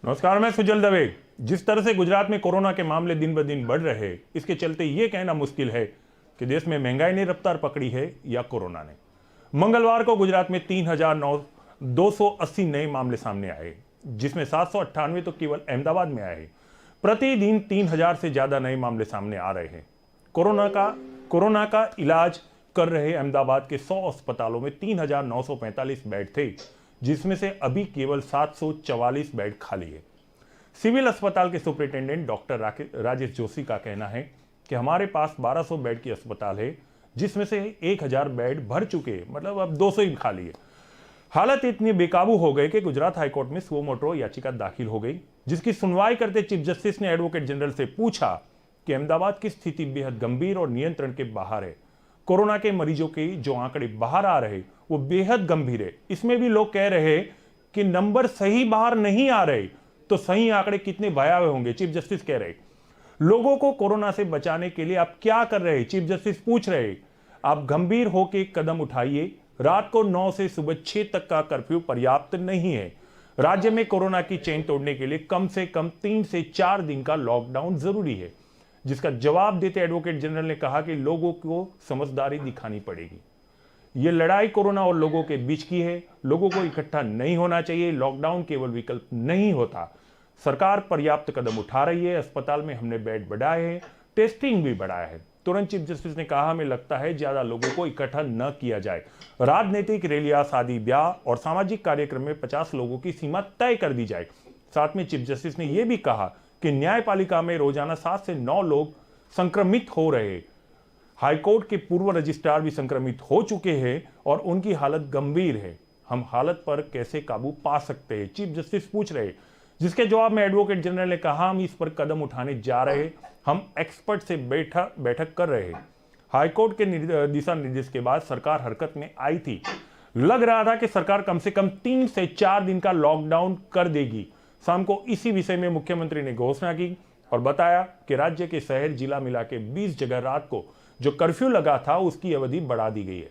नमस्कार, मैं सुजल दवे। जिस तरह से गुजरात में कोरोना के मामले दिन ब दिन बढ़ रहे, इसके चलते ये कहना मुश्किल है कि देश में महंगाई ने रफ्तार पकड़ी है या कोरोना ने। मंगलवार को गुजरात में 3,280 नए मामले सामने आए, जिसमें 798 तो केवल अहमदाबाद में आए। प्रतिदिन 3,000 से ज्यादा नए मामले सामने आ रहे हैं। कोरोना का इलाज कर रहे अहमदाबाद के 100 अस्पतालों में 3,945 बेड थे, जिसमें से अभी केवल 744 बेड खाली है। सिविल अस्पताल के सुपरिटेंडेंट डॉक्टर राजेश जोशी का कहना है कि हमारे पास 1200 बेड की अस्पताल है, जिसमें से 1,000 बेड भर चुके हैं, मतलब अब 200 ही खाली है। हालत इतनी बेकाबू हो गई कि गुजरात हाईकोर्ट में सुओ मोटो याचिका दाखिल हो गई, जिसकी सुनवाई करते चीफ जस्टिस ने एडवोकेट जनरल से पूछा कि अहमदाबाद की स्थिति बेहद गंभीर और नियंत्रण के बाहर है। कोरोना के मरीजों के जो आंकड़े बाहर आ रहे वो बेहद गंभीर है। इसमें भी लोग कह रहे हैं कि नंबर सही बाहर नहीं आ रहे, तो सही आंकड़े कितने भयावह होंगे। चीफ जस्टिस कह रहे लोगों को कोरोना से बचाने के लिए आप क्या कर रहे हैं। चीफ जस्टिस पूछ रहे आप गंभीर होकर कदम उठाइए। रात को 9 से सुबह 6 तक का कर्फ्यू पर्याप्त नहीं है। राज्य में कोरोना की चेन तोड़ने के लिए कम से कम 3 से 4 दिन का लॉकडाउन जरूरी है, जिसका जवाब देते एडवोकेट जनरल ने कहा कि लोगों को समझदारी दिखानी पड़ेगी। यह लड़ाई कोरोना और लोगों के बीच की है। लोगों को इकट्ठा नहीं होना चाहिए। लॉकडाउन केवल विकल्प नहीं होता। सरकार पर्याप्त कदम उठा रही है। अस्पताल में हमने बेड बढ़ाए हैं, टेस्टिंग भी बढ़ाया है। तुरंत चीफ जस्टिस ने कहा, हमें लगता है ज्यादा लोगों को इकट्ठा न किया जाए। राजनीतिक रैलियां, शादी ब्याह और सामाजिक कार्यक्रम में 50 लोगों की सीमा तय कर दी जाए। साथ में चीफ जस्टिस ने यह भी कहा कि न्यायपालिका में रोजाना 7 से 9 लोग संक्रमित हो रहे हैं। हाईकोर्ट के पूर्व रजिस्ट्रार भी संक्रमित हो चुके हैं और उनकी हालत गंभीर है। हम हालत पर कैसे काबू पा सकते हैं, चीफ जस्टिस पूछ रहे, जिसके जवाब में एडवोकेट जनरल ने कहा, हम इस पर कदम उठाने जा रहे हैं। हम एक्सपर्ट से बैठक कर रहे हैं। हाईकोर्ट के दिशा निर्देश के बाद सरकार हरकत में आई थी। लग रहा था कि सरकार कम से कम 3 से 4 दिन का लॉकडाउन कर देगी। शाम को इसी विषय में मुख्यमंत्री ने घोषणा की और बताया कि राज्य के शहर जिला मिला के 20 जगह रात को जो कर्फ्यू लगा था उसकी अवधि बढ़ा दी गई है।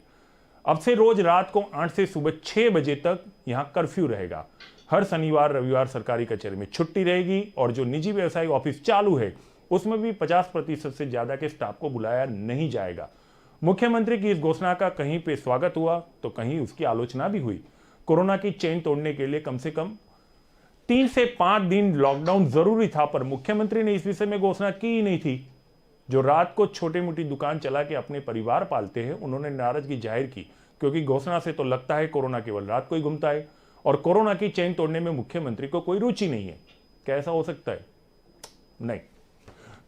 अब से रोज रात को 8 से सुबह 6 बजे तक यहां कर्फ्यू रहेगा। हर शनिवार रविवार सरकारी कचहरी में छुट्टी रहेगी और जो निजी व्यवसायिक ऑफिस चालू है उसमें भी 50% से ज्यादा के स्टाफ को बुलाया नहीं जाएगा। मुख्यमंत्री की इस घोषणा का कहीं पे स्वागत हुआ तो कहीं उसकी आलोचना भी हुई। कोरोना की चेन तोड़ने के लिए कम से कम 3 से 5 दिन लॉकडाउन जरूरी था, पर मुख्यमंत्री ने इस विषय में घोषणा की ही नहीं थी। जो रात को छोटी मोटी दुकान चला के अपने परिवार पालते हैं, उन्होंने नाराजगी जाहिर की, क्योंकि घोषणा से तो लगता है कोरोना केवल रात को ही घूमता है और कोरोना की चेन तोड़ने में मुख्यमंत्री को कोई रुचि नहीं है। क्या ऐसा हो सकता है? नहीं।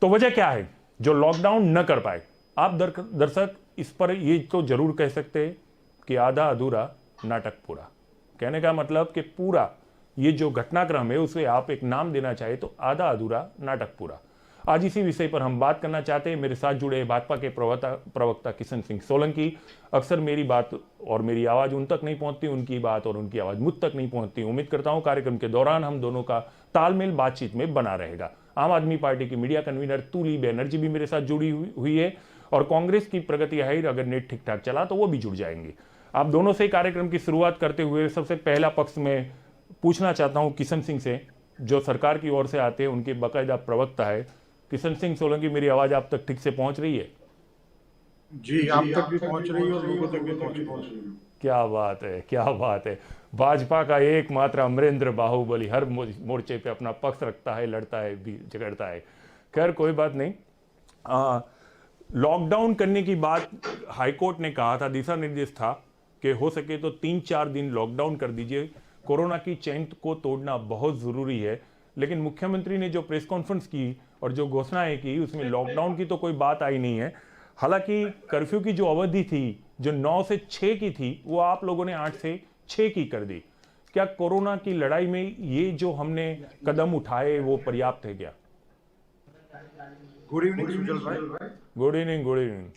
तो वजह क्या है जो लॉकडाउन न कर पाए? आप दर्शक इस पर ये तो जरूर कह सकते हैं कि आधा अधूरा नाटक पूरा। कहने का मतलब कि पूरा ये जो घटनाक्रम है उसे आप एक नाम देना चाहे तो आधा अधूरा नाटक पूरा। आज इसी विषय पर हम बात करना चाहते हैं। मेरे साथ जुड़े भाजपा के प्रवक्ता किशन सिंह सोलंकी। अक्सर मेरी बात और मेरी आवाज उन तक नहीं पहुंचती, उनकी बात और उनकी आवाज मुझ तक नहीं पहुंचती। उम्मीद करता हूं कार्यक्रम के दौरान हम दोनों का तालमेल बातचीत में बना रहेगा। आम आदमी पार्टी की मीडिया कन्वीनर तुली बनर्जी भी मेरे साथ जुड़ी हुई है और कांग्रेस की प्रगति हाइर, अगर नेट ठीक ठाक चला तो वो भी जुड़ जाएंगे। आप दोनों से कार्यक्रम की शुरुआत करते हुए सबसे पहला पक्ष में पूछना चाहता हूं किशन सिंह से, जो सरकार की ओर से आते हैं, उनके बाकायदा प्रवक्ता है। किशन सिंह सोलंकी, मेरी आवाज आप तक ठीक से पहुंच रही है? जी, आप तक भी पहुंच रही है और लोगों तक भी पहुंच रही है। क्या बात है, क्या बात है। भाजपा का एकमात्र अमरेंद्र बाहुबली हर मोर्चे पे अपना पक्ष रखता है, लड़ता है, भी झगड़ता है। खैर कोई बात नहीं। लॉकडाउन करने की बात हाईकोर्ट ने कहा था, दिशा निर्देश था कि हो सके तो 3-4 दिन लॉकडाउन कर दीजिए। कोरोना की चेन को तोड़ना बहुत जरूरी है। लेकिन मुख्यमंत्री ने जो प्रेस कॉन्फ्रेंस की और जो घोषणाएं की, उसमें लॉकडाउन की तो कोई बात आई नहीं है। हालांकि कर्फ्यू की जो अवधि थी, जो 9 से 6 की थी, वो आप लोगों ने 8 से 6 की कर दी। क्या कोरोना की लड़ाई में ये जो हमने कदम उठाए वो पर्याप्त है क्या? गुड इवनिंग सुजल भाई। Good evening, good evening.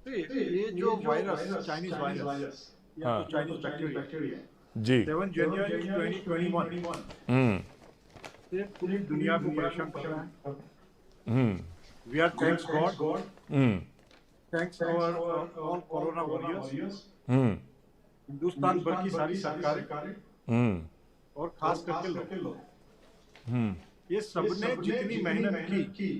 ये जो वायरस, चाइनीज वायरस या तो चाइनीज बैक्टीरिया जी 7 जनवरी 2021 से पूरी दुनिया को परेशान कर रहा है। We are thanks God, thanks our all corona warriors, Hindustan भर की सारी सरकारें और खास करके लोग ये सबने जितनी मेहनत की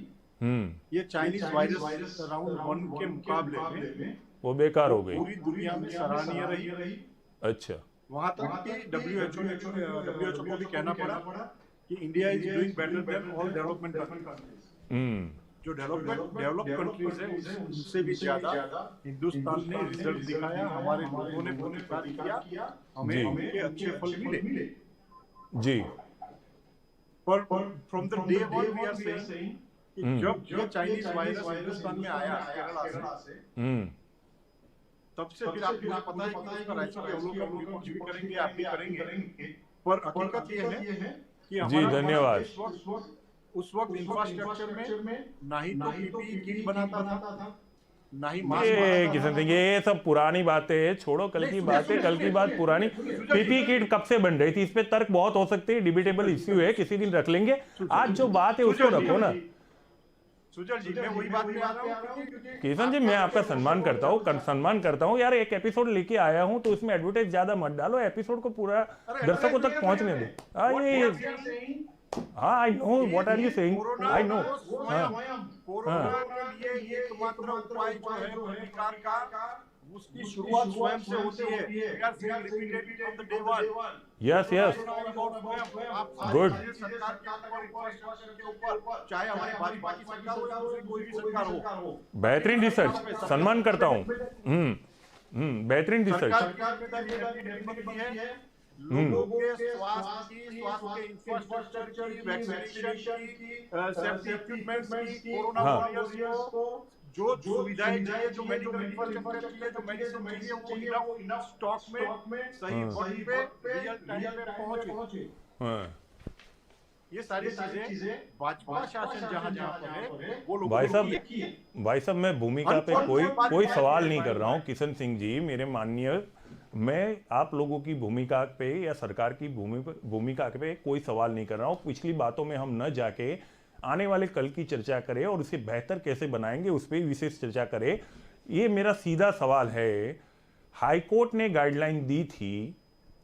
ये चाइनीज वायरस राउंड 1 के मुकाबले में वो बेकार हो गई। पूरी दुनिया में सराहनीय रही। अच्छा। वहां तक कि डब्ल्यूएचओ को भी कहना पड़ा कि India is doing better than all development countries. जो डेवलप कंट्रीज है उनसे भी ज्यादा हिंदुस्तान ने रिजल्ट दिखाया, हमारे लोगों ने प्रतिकार किया, हमें उनके अच्छे फल मिले जी। पर from the day one we are saying कि जब ये चाइनीज वायरस हिंदुस्तान में आया केरला से, तब से फिर आपको पता है कि उसका राजनीतिक अवलोकन विपक्ष भी करेंगे, आप भी करेंगे, पर हकीकत ये है कि जी धन्यवाद। उस वक्त इंफ्रास्ट्रक्चर में ना ही तो पीपीई किट बनाता था, ना ही ये किशन सिंह, ये सब पुरानी बातें छोड़ो, कल की बातें, कल की बात पुरानी। पीपी किट कब से बन रही थी, इस पे तर्क बहुत हो सकते हैं, डिबेटेबल इश्यू है, किसी दिन रख लेंगे। आज जो बात है उसको रखो ना। सुजल जी, मैं वही बात में आ रहा हूँ। किशन जी, मैं आपका सम्मान करता हूँ यार। एक एपिसोड लेके आया हूँ तो उसमें एडवर्टाइज ज्यादा मत डालो, एपिसोड को पूरा दर्शकों तक पहुंचने दो। हाँ, I know what are you saying, I know. Corona के लिए एकमात्र उपाय जो है प्रतिकार का, उसकी शुरुआत स्वयं से होती है। We are saying repeatedly from the day one. Yes good. सरकार के ऊपर, चाहे हमारी भाजपा की सरकार हो या दूसरी कोई भी सरकार हो, बेहतरीन रिसर्च, सम्मान करता हूँ। बेहतरीन रिसर्च। लोगों के स्वास्थ्य के इंफ्रास्ट्रक्चर की, वैक्सीनेशन की, सेफ्टी इक्विपमेंट्स की, कोरोना वॉरियर्स को जो सुविधाएं चाहिए, जो मेडिकल इंफ्रास्ट्रक्चर चाहिए, जो मेडिसिन चाहिए, वो इनफ स्टॉक में सही वक्त पे रियल टाइम पे पहुंचे। ये सारी चीजें भाजपा शासन जहां पर है वो लोग। भाई साहब मैं भूमिका पे कोई सवाल नहीं कर रहा हूँ किशन सिंह जी, मेरे माननीय। मैं आप लोगों की भूमिका पे या सरकार की भूमिका पे कोई सवाल नहीं कर रहा हूँ। पिछली बातों में हम न जाके आने वाले कल की चर्चा करें और इसे बेहतर कैसे बनाएंगे उस पर विशेष चर्चा करें। ये मेरा सीधा सवाल है। हाईकोर्ट ने गाइडलाइन दी थी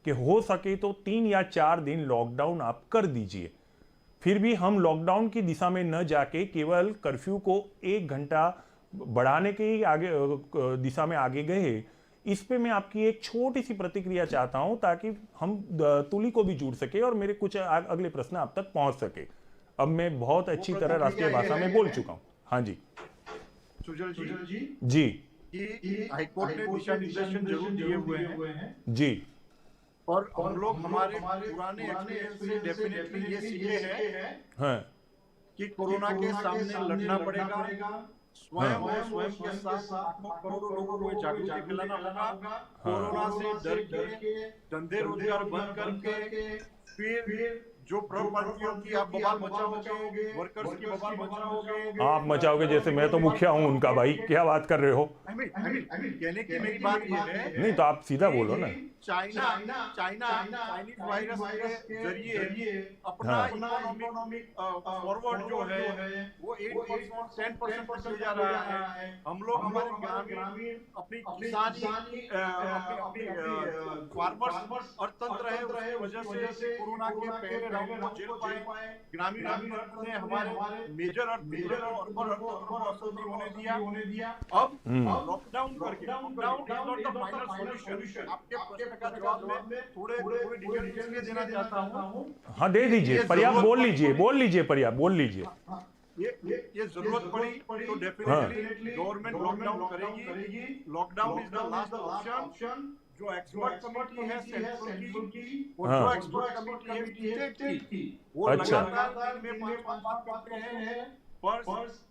कि हो सके तो 3 या 4 दिन लॉकडाउन आप कर दीजिए, फिर भी हम लॉकडाउन की दिशा में न जाके केवल कर्फ्यू को 1 घंटा बढ़ाने के आगे दिशा में आगे गए। इस पे मैं आपकी एक छोटी सी प्रतिक्रिया चाहता हूं ताकि हम तुली को भी जुड़ सके और मेरे कुछ अगले प्रश्न आप तक पहुंच सके। अब मैं बहुत अच्छी तरह राष्ट्रीय भाषा में बोल चुका हूं। हाँ जी सुजल जी जी। हाईकोर्ट ने दिशा निर्देशन जरूर दिए हुए हैं जी, और हम लोग हमारे पुराने एक्सपीरियंस से डेफिनेटली ये सीखे हैं कि कोरोना के सामने लड़ना पड़ेगा। स्वयं के साथ करोड़ों लोगों को जागरूकता फैलाना होगा। कोरोना से डर के धंधे रोजगार बंद करके फिर जो प्रॉपर्टियों की आप बवाल मचाओगे, वर्कर्स की बवाल मचाओगे, आप मचाओगे जैसे मैं तो मुखिया हूं उनका। भाई क्या बात कर रहे हो? कहने की मेरी बात ये है, नहीं तो आप सीधा बोलो ना। चाइनीज वायरस के जरिए अपना इकोनॉमिक फॉरवर्ड जो है वो 8% 10% पर चल जा रहा है। हम लोग हमारे ग्रामीण अपनी किसानी अपनी फार्मर्स अर्थतंत्र है, उसकी वजह से कोरोना के पहले राउंड में झेल पाए। ग्रामीण ने हमारे मेजर अर्बन को असर नहीं होने दिया। अब लॉकडाउन करके, lockdown is not the final solution. आपके प्रश्न का जवाब मैं थोड़े डिटेल में देना चाहता हूं। हाँ दे दीजिए, पर्याप्त बोल लीजिए, पर्याप्त बोल लीजिए। ये जरूरत पड़ी तो डेफिनेटली गवर्नमेंट लॉकडाउन करेगी। Lockdown is the last option. जो एक्सपर्ट कमेटी है सेंट्रल की और जो एक्सपर्ट कमेटी है स्टेट की, वो लगातार दिन में 5 करते हैं। पर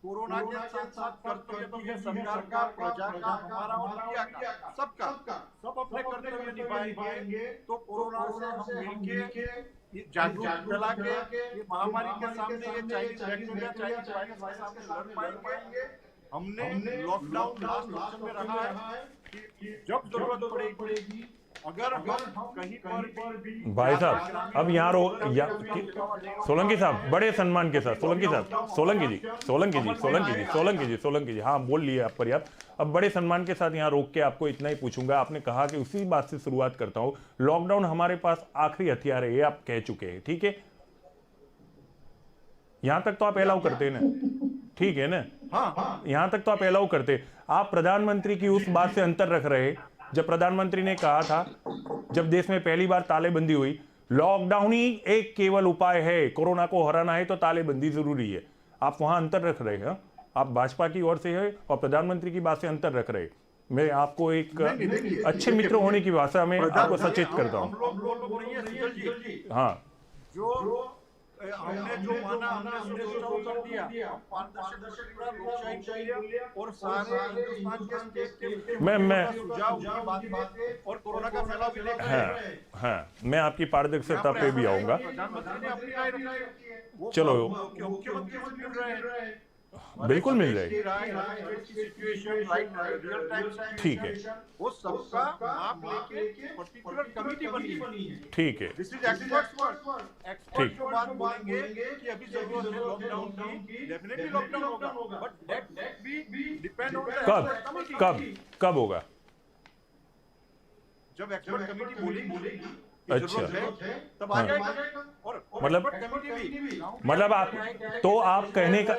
कोरोना के साथ कर्तव्य तो है सरकार का, प्रजा का, हमारा और इंडिया का, सबका। सब अपने कर्तव्य निभाएंगे तो कोरोना से हम मिलके जागरूकता फैला के ये महामारी के सामने, ये चाइनीज बैक्टीरिया, चाइनीज वायरस के सामने लड़ पाएंगे। हमने लॉकडाउन लास्ट ऑप्शन में रखा है कि जब जरूरत पड़ेगी, अगर हम कहीं पर भी। भाई साहब अब यहाँ सोलंकी साहब बड़े सम्मान के साथ, सोलंकी जी हाँ बोल लिए आप पर्याप्त। अब बड़े सम्मान के साथ यहाँ रोक के आपको इतना ही पूछूंगा। आपने कहा कि उसी बात से शुरुआत करता हूँ, लॉकडाउन हमारे पास आखिरी हथियार है, ये आप कह चुके हैं, ठीक है। यहां तक तो आप अलाउ करते ना, ठीक है ना, हाँ, यहां तक तो आप अलाउ करते। आप प्रधानमंत्री की उस बात से अंतर रख रहे जब प्रधानमंत्री ने कहा था, जब देश में पहली बार तालेबंदी हुई, लॉकडाउन ही एक केवल उपाय है, कोरोना को हराना है तो तालेबंदी जरूरी है। आप वहां अंतर रख रहे हैं। आप भाजपा की ओर से है और प्रधानमंत्री की बात से अंतर रख रहे। मैं आपको एक अच्छे मित्र होने की भाषा में आपको सचेत करता हम हूं। लोग नहीं है सुजल जी, हाँ, जो हमने जो माना, हमने जो सोचा वो कर दिया। हम पारदर्शक पूरा लोकशाही बोलिए और सारे हिंदुस्तान के स्टेट के मैं सुझाव उनकी बातें और कोरोना का फैलाव भी देख रहे हाँ हैं। हाँ, मैं आपकी पारदर्शिता पे भी आऊंगा। प्रधानमंत्री ने अपनी राय रखी है, वो चलो। मुख्यमंत्री से मिल रहे हैं, बिल्कुल मिल जाएगी। ठीक है, वो सबका माप लेके पर्टिकुलर कमिटी बनी है। ठीक है, this is experts work. Expert जो बात बोलेंगे कि अभी जरूरत है लॉकडाउन की, डेफिनेटली लॉकडाउन होगा, but that be depend on the कब कब कब होगा? जब एक्सपर्ट कमिटी बोलेगी अच्छा, तब आ जाएगा। और मतलब आप तो आप कहने का,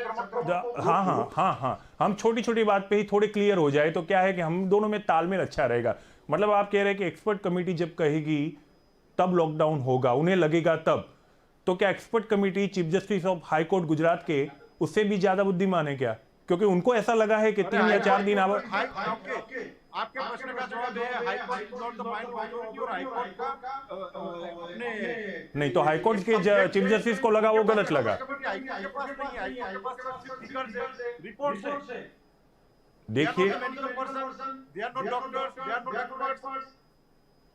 हाँ हाँ हाँ हाँ, हम छोटी छोटी बात पे ही थोड़े क्लियर हो जाए तो क्या है कि हम दोनों में तालमेल अच्छा रहेगा। मतलब आप कह रहे हैं कि एक्सपर्ट कमेटी जब कहेगी तब लॉकडाउन होगा, उन्हें लगेगा तब, तो क्या expert committee chief justice of high court Gujarat के उससे भी ज्यादा बुद्धिमान है क्या? क्योंकि उनको ऐसा लगा है कि 3 या 4 दिन आपके प्रश्न का जवाब है high court is not the final authority, और हाई कोर्ट का अपने नहीं, तो हाई कोर्ट के चीफ जस्टिस को लगा वो गलत लगा। हाई कोर्ट के पास नहीं है, हाई कोर्ट के पास सिर्फ फिगर्स है, रिपोर्ट्स है। देखिए, they are not doctors, they are not experts.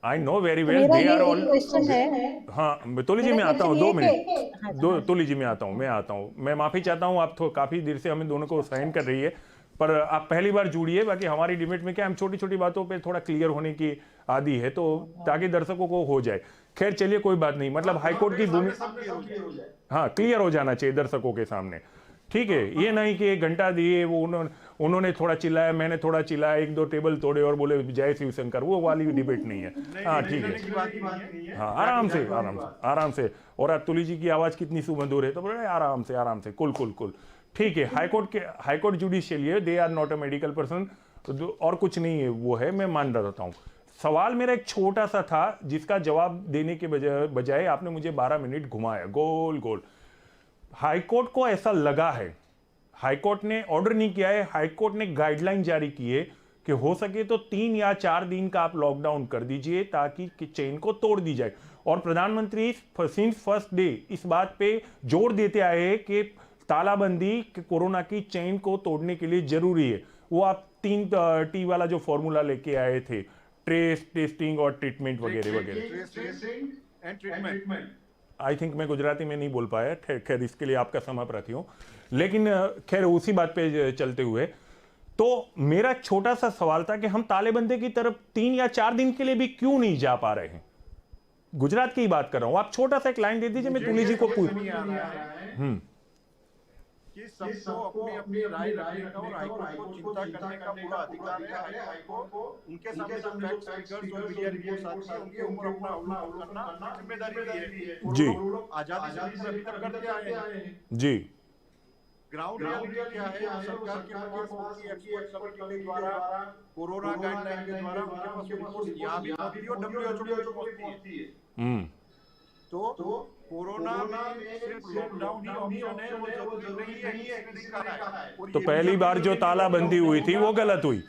I know very well मेरा दे आर ये ऑल। क्वेश्चन है। हाँ, तुली जी मैं आता हूँ, 2 मिनट, तुली जी मैं आता हूँ, मैं माफी चाहता हूँ, आप तो काफी देर से हमें दोनों को साइन कर रही है, पर आप पहली बार जुड़िए। बाकी हमारी डिबेट में क्या, हम छोटी छोटी बातों पे थोड़ा क्लियर होने की आदि है, तो ताकि दर्शकों को हो जाए। खैर चलिए, कोई बात नहीं। मतलब हाईकोर्ट की भूमिका, हाँ, क्लियर हो जाना चाहिए दर्शकों के सामने, ठीक है। ये नहीं कि 1 घंटा दिए, वो उन्होंने थोड़ा चिल्लाया, मैंने थोड़ा चिल्लाया, 1-2 टेबल तोड़े और बोले जय शिवशंकर, वो वाली डिबेट नहीं है। हाँ ठीक है, हाँ, आराम से आराम से आराम से। और तुली जी की आवाज कितनी सुमधुर है, तो बोले आराम से कुल कुल कुल, ठीक है। हाईकोर्ट जुडिशियल है, they are not a medical person, और कुछ नहीं है, वो है, मैं मान रहता हूँ। सवाल मेरा एक छोटा सा था जिसका जवाब देने के बजाय आपने मुझे 12 मिनट घुमाया गोल गोल। हाईकोर्ट को ऐसा लगा है, हाईकोर्ट ने ऑर्डर नहीं किया है, हाईकोर्ट ने गाइडलाइन जारी की है कि हो सके तो 3 या 4 दिन का आप लॉकडाउन कर दीजिए ताकि चेन को तोड़ दी जाए। और प्रधानमंत्री सिंस फर्स्ट डे इस बात पे जोर देते आए हैं कि तालाबंदी कोरोना की चेन को तोड़ने के लिए जरूरी है। वो आप 3T वाला जो फॉर्मूला लेके आए थे, ट्रेस, टेस्टिंग और ट्रीटमेंट वगैरह वगैरह। आई थिंक मैं गुजराती में नहीं बोल पाया, खैर इसके लिए आपका क्षमा प्रार्थी हूं। लेकिन खैर उसी बात पे चलते हुए, तो मेरा छोटा सा सवाल था कि हम तालेबंदी की तरफ 3 या 4 दिन के लिए भी क्यों नहीं जा पा रहे हैं? गुजरात की बात कर रहा हूं, आप छोटा सा एक लाइन दे दीजिए, मैं तुली जी को पूछ। कि सबको अपनी अपनी राय रखने का और हाईकोर्ट को चिंता करने का पूरा अधिकार है। हाईकोर्ट को उनके सामने जो फैक्ट्स, फिगर्स और मीडिया रिपोर्ट्स आती है उनके ऊपर अपना अवलोकन करना जिम्मेदारी है जी, आजादी से अभी तक करते आए हैं जी। ग्राउंड रियलिटी क्या है, सरकार के पास होती है, एक्सपर्ट कमेटी के द्वारा, कोरोना गाइडलाइन के द्वारा उनके पास रिपोर्ट यहाँ भी पहुंचती है और WHO को पहुंचती है। तो कोरोना में सिर्फ लॉकडाउन ही ऑप्शन है, वो जरूरी नहीं है कि दिखाना है। तो पहली बार जो तालाबंदी हुई थी वो गलत हुई।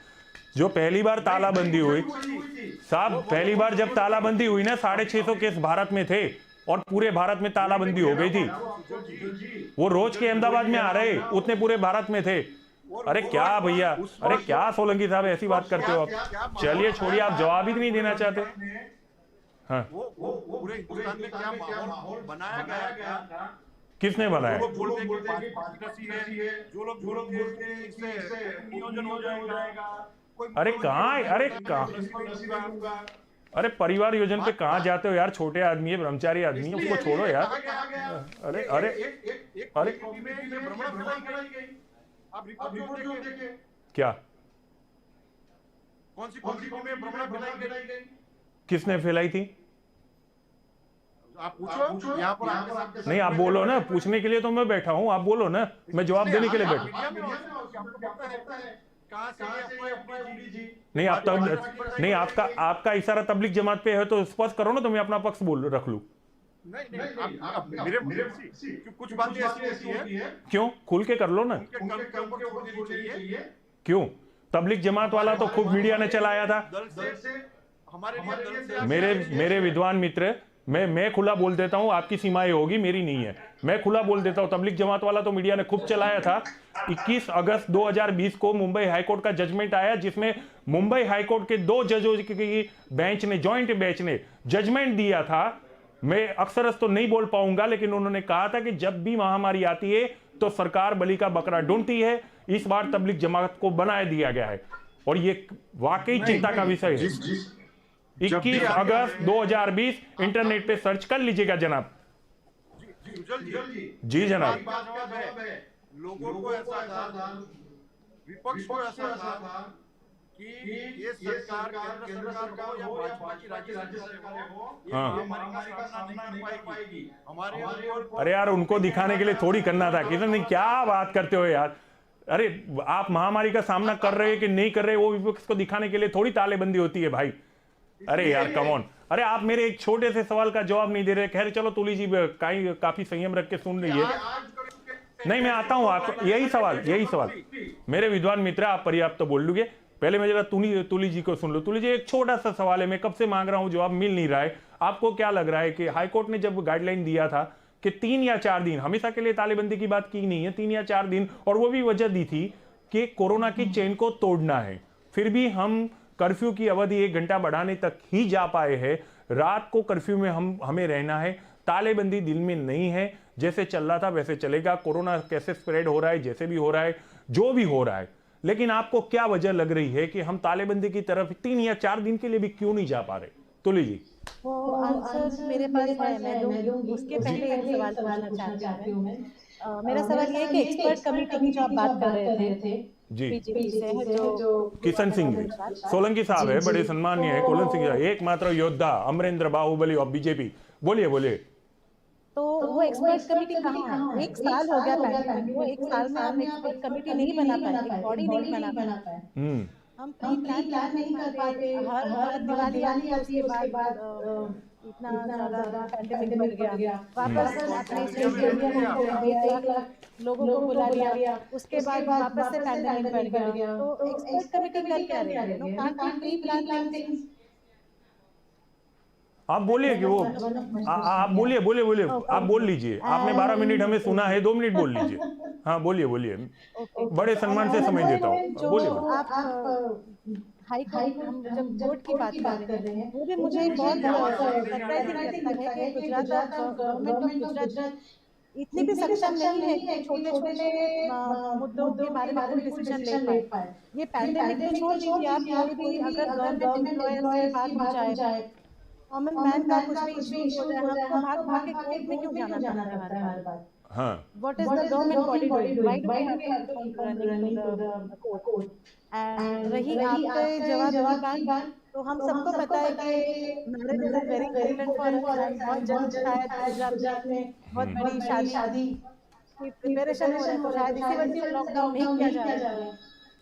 जो पहली बार तालाबंदी हुई साहब, पहली बार जब तालाबंदी हुई ना, 650 केस भारत में थे और पूरे भारत में तालाबंदी हो गई थी। वो रोज के अहमदाबाद में आ रहे, उतने पूरे भारत में थे। अरे क्या भैया, अरे क्या सोलंकी साहब ऐसी बात करते हो आप? चलिए छोड़िए, आप जवाब ही नहीं देना चाहते। हाँ, वो पूरे हिंदुस्तान में क्या माहौल बनाया गया, किसने बनाया? जो लोग बोलते हैं जो लोग बोलते हैं कि इससे नियोजन हो जाएगा। अरे कहाँ, अरे परिवार योजना पे कहाँ जाते हो यार? छोटे आदमी है, ब्रह्मचारी आदमी है, उसको छोड़ो यार। अरे अरे अरे आप रिपोर्ट देखिए, क्या, कौन सी में भ्रमण फैलाई गई? किसने फैलाई थी? आप पूछो यहाँ पर आपके साथ नहीं, आप बोलो ना, पूछने के लिए तो मैं बैठा हूँ, आप बोलो ना, मैं जवाब देने के लिए बैठा। मीडिया में आपको पता है कहाँ से ये FYFD जी नहीं, आप तब नहीं, आपका इशारा तबलीग जमात पे है तो स्पष्ट करो ना, तो मैं अपना पक्ष बोल रख लूं। नहीं, आप मेरे कुछ बातें ऐसी होती है क्यों? खुल के कर लो ना। उनके कल के ऊपर छोड़ देनी चाहिए। क्यों? तबलीग जमात वाला तो खूब मीडिया ने चलाया था। दल से हमारे लिए दल से मेरे विद्वान मित्र, मैं खुला बोल देता हूं, आपकी सीमाएं होगी, मेरी नहीं है। मैं खुला बोल देता हूं, तबलीग जमात वाला तो मीडिया ने खूब चलाया था। 21 अगस्त 2020 को मुंबई हाईकोर्ट का जजमेंट आया, जिसमें मुंबई हाईकोर्ट के 2 जजों की बेंच ने, जॉइंट बेंच ने जजमेंट दिया था। मैं अक्सरस तो नहीं बोल पाऊंगा, लेकिन उन्होंने कहा था कि जब भी महामारी आती है तो सरकार बलि का बकरा ढूंढती है। इस बार तबलीग जमात को बनाए दिया गया है और ये वाकई चिंता का विषय है। 21 अगस्त 2020 इंटरनेट पे सर्च कर लीजिएगा जनाब। जी जनाब। लोगों को ऐसा था, विपक्ष को ऐसा था कि ये सरकार केंद्र सरकार हो या भाजपा की राज्य सरकार हो, ये महामारी का सामना नहीं कर पाएगी। हमारे अरे यार, उनको दिखाने के लिए थोड़ी करना था। किशन नहीं, क्या बात करते हो यार। अरे आप महामारी का सामना कर रहे हैं कि नहीं कर रहे, वो विपक्ष को दिखाने के लिए थोड़ी तालेबंदी होती है भाई। अरे यार कम ऑन। अरे आप मेरे एक छोटे से सवाल का जवाब नहीं दे रहे। खैर चलो, तुली जी काफी संयम रख के सुन रही है। नहीं, मैं आता हूं आपको। यही सवाल मेरे विद्वान मित्र, आप पर्याप्त तो बोल लूगे। पहले मैं जरा तुली जी को सुन लो। तुली जी, एक छोटा सा सवाल है, मैं कब से मांग रहा हूं, जवाब मिल नहीं रहा है। आपको क्या लग रहा है कि हाईकोर्ट ने जब गाइडलाइन दिया था कि 3 या 4 दिन, हमेशा के लिए तालेबंदी की बात की नहीं है, 3 या 4 दिन, और वो भी वजह दी थी कि कोरोना की चेन को तोड़ना है, फिर भी हम कर्फ्यू की अवधि 1 घंटा बढ़ाने तक ही जा पाए हैं। रात को कर्फ्यू में हमें रहना है। तालेबंदी दिल में नहीं है, जैसे चल रहा था वैसे चलेगा। कोरोना कैसे स्प्रेड हो रहा है, जैसे भी हो रहा है, जो भी हो रहा है, लेकिन आपको क्या वजह लग रही है कि हम तालेबंदी की तरफ 3 या 4 दिन के लिए भी क्यों नहीं जा पा रहे? तुली जी। वो आंसर मेरे पास है, मैं दूंगी। उसके पहले एक सवाल पूछना चाहती हूँ मैं। मेरा सवाल ये है कि एक्सपर्ट कमेटी की जो आप बात कर रहे थे जी, बीजेपी से है, जो किशन सिंह जी सोलंकी साहब है, बड़े सम्मानीय है। कोलन सिंह एकमात्र योद्धा, अमरेंद्र बाहुबली ऑफ बीजेपी। बोलिए। तो वो एक्सपर्ट कमेटी कहाँ है? 1 साल हो गया पैंडेमिक, वो 1 साल में हम एक्सपर्ट कमेटी नहीं बना पाए, एक बॉडी नहीं बना पाए। हम प्री प्लान नहीं कर पाते। हर दिवाली आती है, उसके बाद इतना ज्यादा पैंडेमिक बढ़ गया। वापस अपने स्टेडियम को 1 लाख लोगों को बुला लिया, उसके बाद वापस से पैंडेमिक बढ़ गया। तो एक्सपर्ट कमेटी कर क्या रही है? No can't pre plan things. आप बोलिए कि वो आप बोलिए आप बोल लीजिए। आपने 12 मिनट हमें सुना है, 2 मिनट बोल लीजिए। हाँ बोलिए बड़े सम्मान से समझ देता हूँ। बोलिए। आप हाई कोर्ट, हम जब कोर्ट की बात कर रहे हैं, वो भी मुझे बहुत सरप्राइजिंग लगता है कि गुजरात और गवर्नमेंट ऑफ गुजरात इतनी भी सक्षम नहीं है कि छोटे छोटे मुद्दों के बारे में कोई डिसीजन ले पाए। ये पैंडेमिक तो छोड़ दीजिए, आप कोई भी अगर गवर्नमेंट एम्प्लॉयर्स की बात हो जाए, कॉमन मैन का कुछ भी इशू हो जाए, हमको भाग के कोर्ट में क्यों जाना पड़ता है हर बार? हाँ, What is the government body doing? Why do we have to keep running to the court? And रही आपके जवाब की बात, तो हम सबको पता है कि marriage is very important for us. बहुत जल्द शायद गुजरात में बहुत बड़ी शादी की प्रिपरेशन हो रही है, शायद इसी वजह से लॉकडाउन नहीं किया जा रहा है।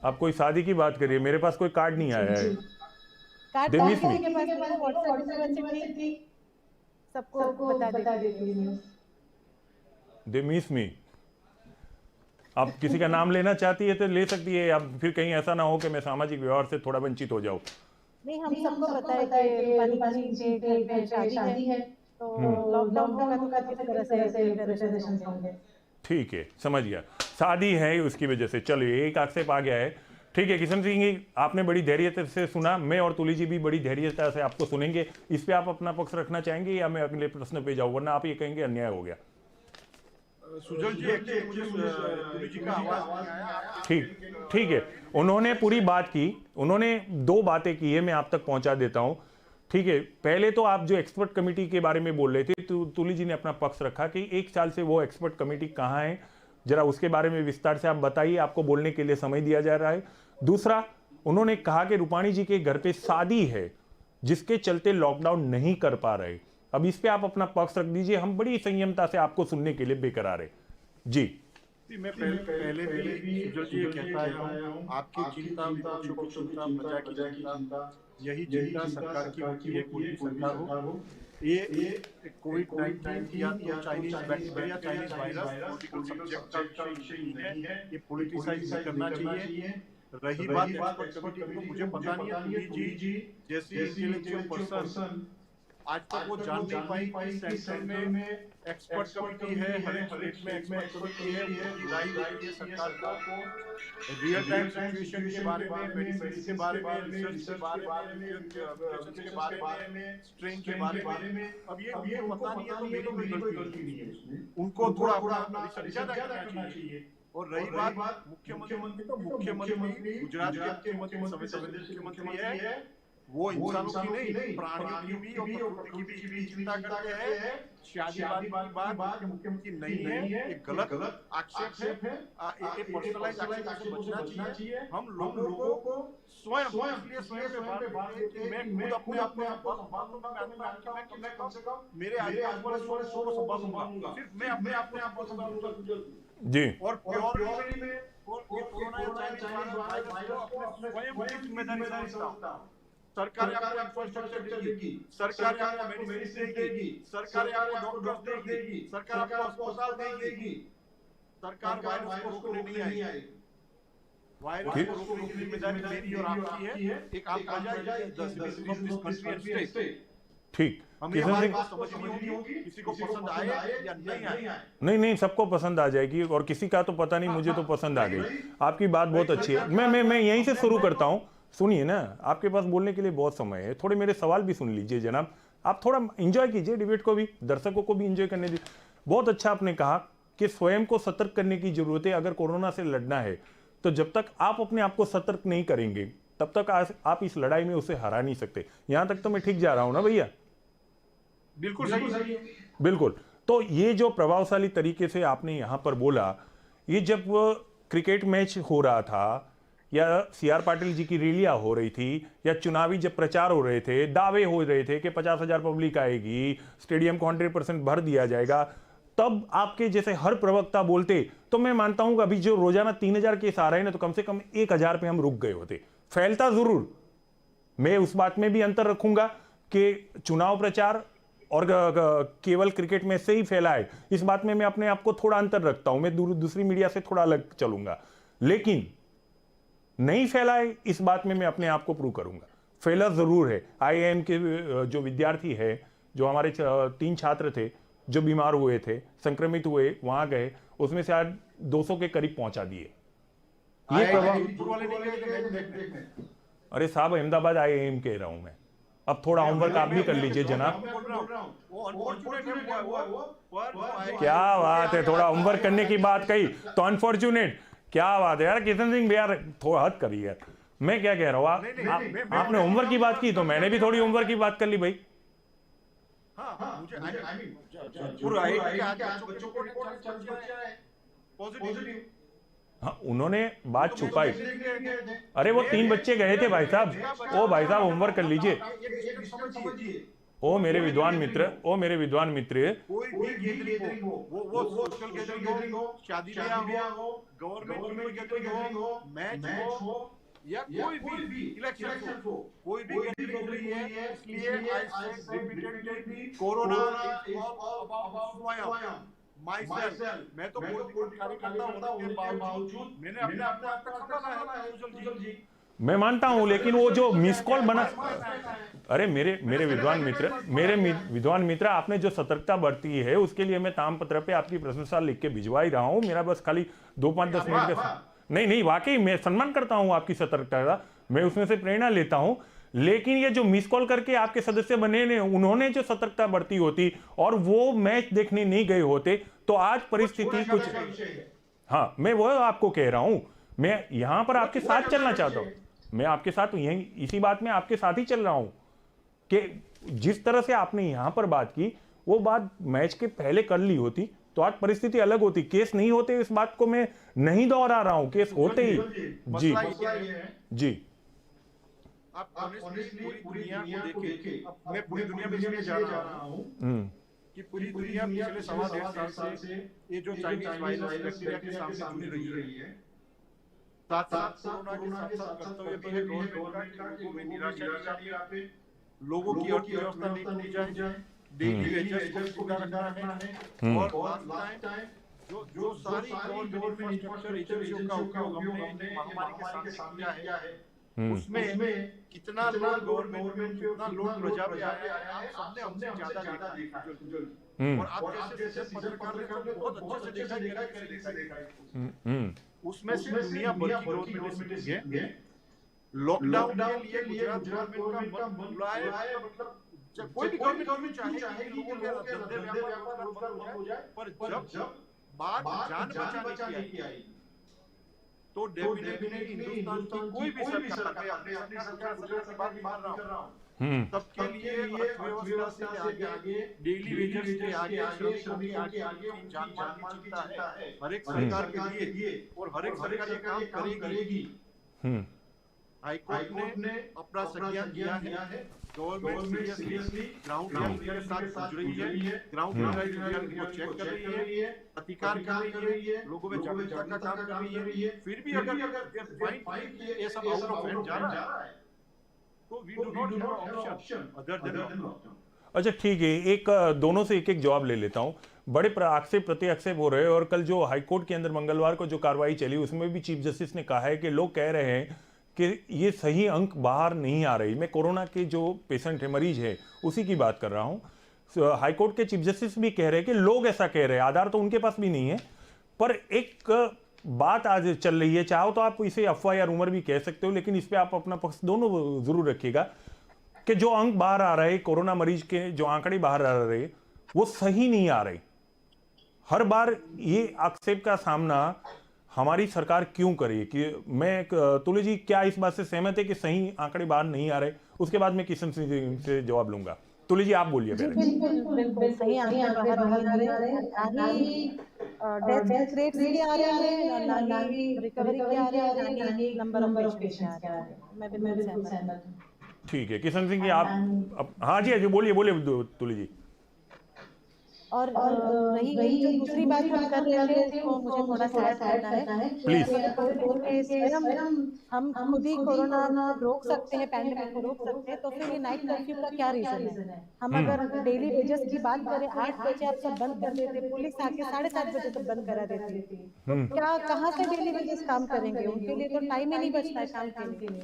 आप कोई शादी की बात करिए, मेरे पास कोई कार्ड नहीं आया है। कार्ड के पास व्हाट्सएप थी, सबको बता देती हूँ। दे मिस मी। आप किसी का नाम लेना चाहती है तो ले सकती है, अब फिर कहीं ऐसा ना हो कि मैं सामाजिक व्यवहार से थोड़ा वंचित हो जाऊं। नहीं, हम सबको पता है कि रूपानी जी के घर पे शादी है, तो लॉकडाउन होगा तो किस तरह से प्रिपरेशन होंगे। ठीक है, समझ गया। शादी है उसकी वजह से, चलिए एक आक्षेप आ गया है। ठीक है किशन सिंह जी, आपने बड़ी धैर्यता से सुना, मैं और तुली जी भी बड़ी धैर्यता से आपको सुनेंगे। इस पे आप अपना पक्ष रखना चाहेंगे या मैं अगले प्रश्न पे जाऊँ, वरना आप ये कहेंगे अन्याय हो गया। सुजल जी, मुझे तुली जी का आवाज नहीं आया। ठीक है, उन्होंने पूरी बात की, उन्होंने 2 बातें की है, मैं आप तक पहुंचा देता हूं। ठीक है, पहले तो आप जो एक्सपर्ट कमेटी के बारे में बोल रहे थे, तो तुली जी ने अपना पक्ष रखा कि 1 साल से वो एक्सपर्ट कमेटी कहाँ है, जरा उसके बारे में विस्तार से आप बताइए, आपको बोलने के लिए समय दिया जा रहा है। दूसरा, उन्होंने कहा कि रूपाणी जी के घर पे शादी है जिसके चलते लॉकडाउन नहीं कर पा रहे। अब इस पे आप अपना पक्ष रख दीजिए, हम बड़ी संयमता से आपको सुनने के लिए बेकरार है। जी मैं पहले भी सुजल जी ये कहता आया हूँ, आपकी चिंता, विपक्षों की चिंता, प्रजा की चिंता, यही चिंता सरकार की होती है, कोई भी सरकार हो। ये कोविड-19 या तो Chinese bacteria, Chinese virus political subject का विषय नहीं है, ये पॉलिटिसाइज नहीं करना चाहिए। रही बात एक्सपर्ट कमेटी की, तो मुझे पता नहीं है पुरी जी जैसी इंटेलेक्चुअल पर्सन आज तक वो जान नहीं पाई कि सेंट्रल में एक्सपर्ट कमेटी है, हर एक स्टेट में एक्सपर्ट कमेटी है, उनकी राय लेती है सरकार को रियल टाइम सिचुएशन के बारे में, मेडिसिन के बारे में, रिसर्च के बारे में, स्ट्रेन के बारे में। अब ये उनको पता नहीं है, तो मेरी कोई गलती नहीं है उसमें। उनको थोड़ा अपना रिसर्च ज्यादा करना चाहिए। और रही बात मुख्यमंत्री, तो मुख्यमंत्री गुजरात के मुख्यमंत्री मुख्यमंत्री है, वो इंसानों की नहीं, प्राणियों की भी और प्रकृति की भी चिंता करते हैं। शादी बात मुख्यमंत्री नहीं है, ये गलत आक्षेप है, ये पर्सनलाइज आक्षेप से बचना चाहिए। हम लोगों को स्वयं पे बात है कि मैं खुद अपने आप को संभालूंगा, मैं कम से कम मेरे आसपास वाले 100 को संभालूंगा, सिर्फ मैं अपने आप को संभालूंगा जी। और प्योरिटी में कोरोना या चाइनीज वायरस को अपने स्वयं की जिम्मेदारी समझता हूं। सरकार आपको इंफ्रास्ट्रक्चर देगी, सरकार आपको मेडिसिन देगी, सरकार आपको डॉक्टर देगी, सरकार आपको अस्पताल देगी। सरकार वायरस को रोकने नहीं आई, वायरस को रोकने की जिम्मेदारी मेरी और आपकी है। एक आप ठीक, किसी को पसंद आए या नहीं आए, नहीं सबको पसंद आ जाएगी, और किसी का तो पता नहीं, मुझे तो पसंद आ गई। आपकी बात बहुत अच्छी है। मैं यहीं से शुरू करता हूं। सुनिए ना, आपके पास बोलने के लिए बहुत समय है, थोड़े मेरे सवाल भी सुन लीजिए जनाब। आप थोड़ा एंजॉय कीजिए डिबेट को भी, दर्शकों को भी एंजॉय करने दीजिए। बहुत अच्छा आपने कहा कि स्वयं को सतर्क करने की जरूरत है। अगर कोरोना से लड़ना है तो जब तक आप अपने आप को सतर्क नहीं करेंगे तब तक आप इस लड़ाई में उसे हरा नहीं सकते। यहां तक तो मैं ठीक जा रहा हूं ना भैया? बिल्कुल सही। बिल्कुल। तो ये जो प्रभावशाली तरीके से आपने यहां पर बोला, ये जब क्रिकेट मैच हो रहा था या CR पाटिल जी की रैलियां हो रही थी या चुनावी जब प्रचार हो रहे थे, दावे हो रहे थे कि 50,000 पब्लिक आएगी, स्टेडियम को 100% भर दिया जाएगा, तब आपके जैसे हर प्रवक्ता बोलते, तो मैं मानता हूं कि अभी जो रोजाना 3,000 केस आ रहे हैं ना, तो कम से कम 1,000 पे हम रुक गए होते। फैलता जरूर, मैं उस बात में भी अंतर रखूंगा कि चुनाव प्रचार और केवल क्रिकेट में से ही फैला है, इस बात में मैं अपने आप को थोड़ा अंतर रखता हूं। मैं दूसरी मीडिया से थोड़ा अलग चलूंगा, लेकिन नहीं फैला है इस बात में मैं अपने आप को प्रूव करूंगा। फैला जरूर है। IIM के जो विद्यार्थी है, जो हमारे 3 छात्र थे जो बीमार हुए थे, संक्रमित हुए, वहां गए, उसमें से आज 200 के करीब पहुंचा दिए। ये प्रभाव, अरे साहब अहमदाबाद IIM कह रहा हूं मैं। अब थोड़ा होमवर्क आप भी कर लीजिए जनाब। क्या बात है, थोड़ा होमवर्क करने की बात कही तो अनफॉर्चुनेट, क्या बात है यार किशन सिंह यार, थोड़ा हद करिए यार। मैं क्या कह रहा हूँ, आपने होमवर्क की बात की तो मैंने भी थोड़ी होमवर्क की बात कर ली भाई। हाँ, उन्होंने बात छुपाई। अरे वो 3 बच्चे गए थे भाई साहब। ओ भाई साहब होमवर्क कर लीजिए। ओ मेरे विद्वान मित्र, कोई भी गैदरिंग हो, वो सोशल गैदरिंग हो, शादी ब्याह हो, गवर्नमेंट गैदरिंग हो, मैच हो या कोई भी इलेक्शन हो, कोई भी गैदरिंग हो रही है, इसलिए आई से repeatedly corona is all about myself। मैं तो कोई कार्यकर्ता होने के बावजूद मैंने अपने आप को संभाला है सुजल जी। मैं मानता हूं, लेकिन वो जो मिस कॉल बना, अरे मेरे विद्वान मित्र आपने जो सतर्कता बरती है उसके लिए मैं तामपत्र पे आपकी प्रशंसा लिख के भिजवा ही रहा हूं। मेरा बस खाली 2-5-10 मिनट का नहीं वाकई मैं सम्मान करता हूं आपकी सतर्कता का, मैं उसमें से प्रेरणा लेता हूं। लेकिन ये जो मिस कॉल करके आपके सदस्य बने ने, उन्होंने जो सतर्कता बरती होती और वो मैच देखने नहीं गए होते तो आज परिस्थिति कुछ, हाँ मैं वो आपको कह रहा हूं, मैं यहां पर आपके साथ चलना चाहता हूं। मैं आपके साथ यही इसी बात में आपके साथ ही चल रहा हूं कि जिस तरह से आपने यहां पर बात की, वो बात मैच के पहले कर ली होती तो आज परिस्थिति अलग होती। केस नहीं होते, इस बात को मैं नहीं दोहरा रहा हूं, केस होते ही। जी आप ऑनेस्टली पूरी दुनिया को देखे, मैं पूरी दुनिया में इसलिए जा रहा हूँ कि पूरी दुनिया पिछले 1.5 साल से ये जो चाइनीज वायरस बैक्टीरिया के सामने जूझ रही है, साथ साथ कोरोना के साथ कर्तव्य भी है गवर्नमेंट का कि लोगों में निराशा नहीं आए, लोगों की अर्थव्यवस्था नहीं टूट जाए, डेली वेजेस को जिंदा रखना है। और लास्ट टाइम जो सारी गवर्नमेंट इंफ्रास्ट्रक्चर एजेंसियों का उपयोग हमने महामारी के सामने किया है, उसमें कितना लोड गवर्नमेंट पे, कितना लोड प्रजा पे आया है, आप सबने हमसे ज्यादा देखा है। और आप जैसे पत्रकार ने बहुत अच्छे से देखा है, कैसे देखा है। उसमें से दुनिया भर की गवर्नमेंट है, लॉकडाउन के लिए गुजरात गवर्नमेंट का मन बुलाए, मतलब कोई भी गवर्नमेंट चाहे कि लोगों के धंधे व्यापार बंद हो जाए, पर जब बात जान बचाने की आई तो डेफिनेटली हिंदुस्तान की कोई भी सरकार, मैं अपनी सरकार की बात नहीं कर रहा हूँ, सबके लिए अर्थव्यवस्था से आगे, डेली वेजेस के आगे, श्रमिकों के आगे जान मान की चिंता है हर एक सरकार के लिए, और हर एक सरकार ये काम करेगी। हाईकोर्ट ने अपना संज्ञान दिया है, गवर्नमेंट सीरियसली ग्राउंड रियलिटी के साथ जुड़ रही है, ग्राउंड रियलिटी को चेक कर रही है, प्रतिकार कर रही है, लोगों में जागरूकता का काम कर रही है। फिर भी अगर फाइंड कि ये सब आउट ऑफ हैंड जा रहा है, तो we do not have option other than lockdown. अच्छा ठीक है, एक दोनों से एक जवाब ले लेता हूं। बड़े आक्षेप प्रति आक्षेप हो रहे हैं, और कल जो हाईकोर्ट के अंदर मंगलवार को जो कार्रवाई चली उसमें भी चीफ जस्टिस ने कहा है कि लोग कह रहे हैं कि ये सही अंक बाहर नहीं आ रही। मैं कोरोना के जो पेशेंट है, मरीज है, उसी की बात कर रहा हूँ। हाईकोर्ट के चीफ जस्टिस भी कह रहे हैं कि लोग ऐसा कह रहे हैं, आधार तो उनके पास भी नहीं है। पर एक बात आज चल रही है, चाहो तो आप इसे अफवाह या रूमर भी कह सकते हो, लेकिन इस पर आप अपना पक्ष दोनों जरूर रखिएगा कि जो अंक बाहर आ रहे, कोरोना मरीज के जो आंकड़े बाहर आ रहे, वो सही नहीं आ रहे। हर बार ये आक्षेप का सामना हमारी सरकार क्यों करे? कि मैं तुले जी क्या इस बात से सहमत है कि सही आंकड़े बाहर नहीं आ रहे? उसके बाद मैं किशन सिंह से जवाब लूंगा। तुले जी आप बोलिए पहले। बिल्कुल सही आंकड़े बाहर नहीं आ रहे, ना ही डेथ रेट्स के आ रहे हैं, ना ही रिकवरी के आ रहे हैं, ना ही नंबर ऑफ पेशेंट्स के आ रहे हैं। मैं बिल्कुल सहमत हूं। ठीक है, किशन सिंह जी आप हाँ जी बोलिए तुले जी। और रही जो दूसरी बात हम कर रहे थे, वो मुझे थोड़ा सैड करना है। प्लीज। स्वयं हम खुद ही कोरोना रोक सकते हैं, पैंडेमिक को रोक सकते हैं, तो फिर ये नाइट कर्फ्यू का क्या रीजन है? हम अगर डेली वेजेस की बात करें, 8 बजे आप सब बंद कर देते, पुलिस आके 7:30 बजे तक बंद करा देती, तो क्या कहाँ से डेली वेजेस काम करेंगे? उनके लिए तो टाइम ही नहीं बचता है काम के लिए।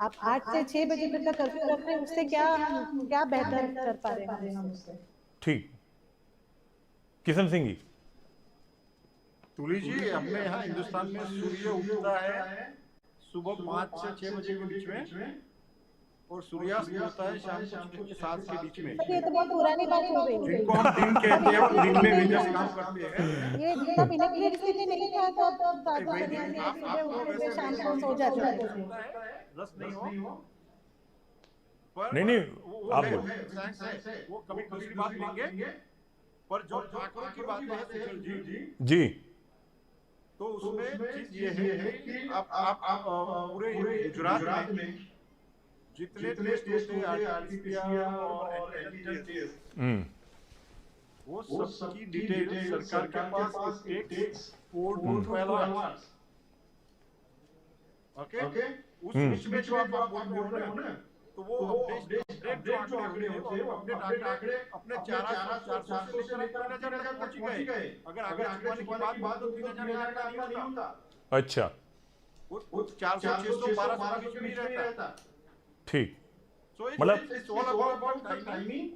आप 8 से 6 बजे तक का कर्फ्यू रख रहे हैं, उससे क्या बेहतर कर पा रहे हैं हम उससे? ठीक, किशन सिंह जी। तुली जी, अपने यहाँ हिंदुस्तान में सूर्य उगता है सुबह 5 से 6 बजे के बीच में, और सूर्यास्त होता है शाम 6 से 7 के बीच में। ये तो बहुत पुरानी बात हो गई। जिनको हम दिन कहते हैं, वो दिन में वेजेस काम करते हैं। ये तब इलेक्ट्रिसिटी नहीं था, तो शाम को सो जाते थे। रस नहीं हो पर नहीं आप वो कभी दूसरी बात लेंगे, पर जो आंकड़ों की बात है सुशील जी, तो उसमें चीज ये है कि आप पूरे गुजरात में जितने टेस्ट होते हैं, आरटीपीसीआर और एंटीजेन, वो सबकी डिटेल सरकार के पास टेक्स 4 to 12 आवर्स। ओके, उस बीच में जो आप बोल रहे हो ना, तो वो अपडेट जो आंकड़े होते हैं, वो अपडेट आंकड़े अपने 400 से लेकर 3000 तक पहुंच गए। अगर आगे छुपाने की बात तो 3000 का नहीं होता। अच्छा, वो 400 600 1200 के बीच में ही रहता। ठीक, मतलब इट्स ऑल अबाउट टाइमिंग।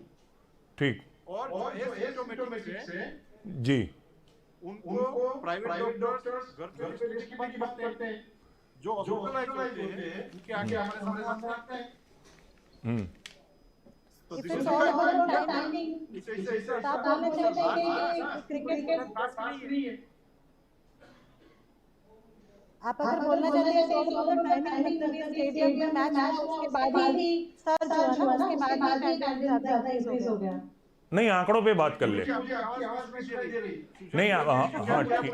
ठीक, और एसिम्प्टोमेटिक है जी, उनको प्राइवेट डॉक्टर्स घर पे स्टेटिस्टिक की बात करते हैं, जो हॉस्पिटलाइज्ड होते हैं उनके आगे हमारे सामने आते हैं। तो दिस इज ऑल टाइमिंग। इसे आप बोलना चाहते हैं कि क्रिकेट नहीं है। आप अगर बोलना चाहते हैं तो टाइमिंग, मतलब ये स्टेडियम में मैच हुआ, उसके बाद ही सर जो है ना, उसके बाद ही पैंडेमिक ज्यादा इंक्रीज हो गया। नहीं आंकड़ों पे बात कर ले। नहीं हाँ ठीक,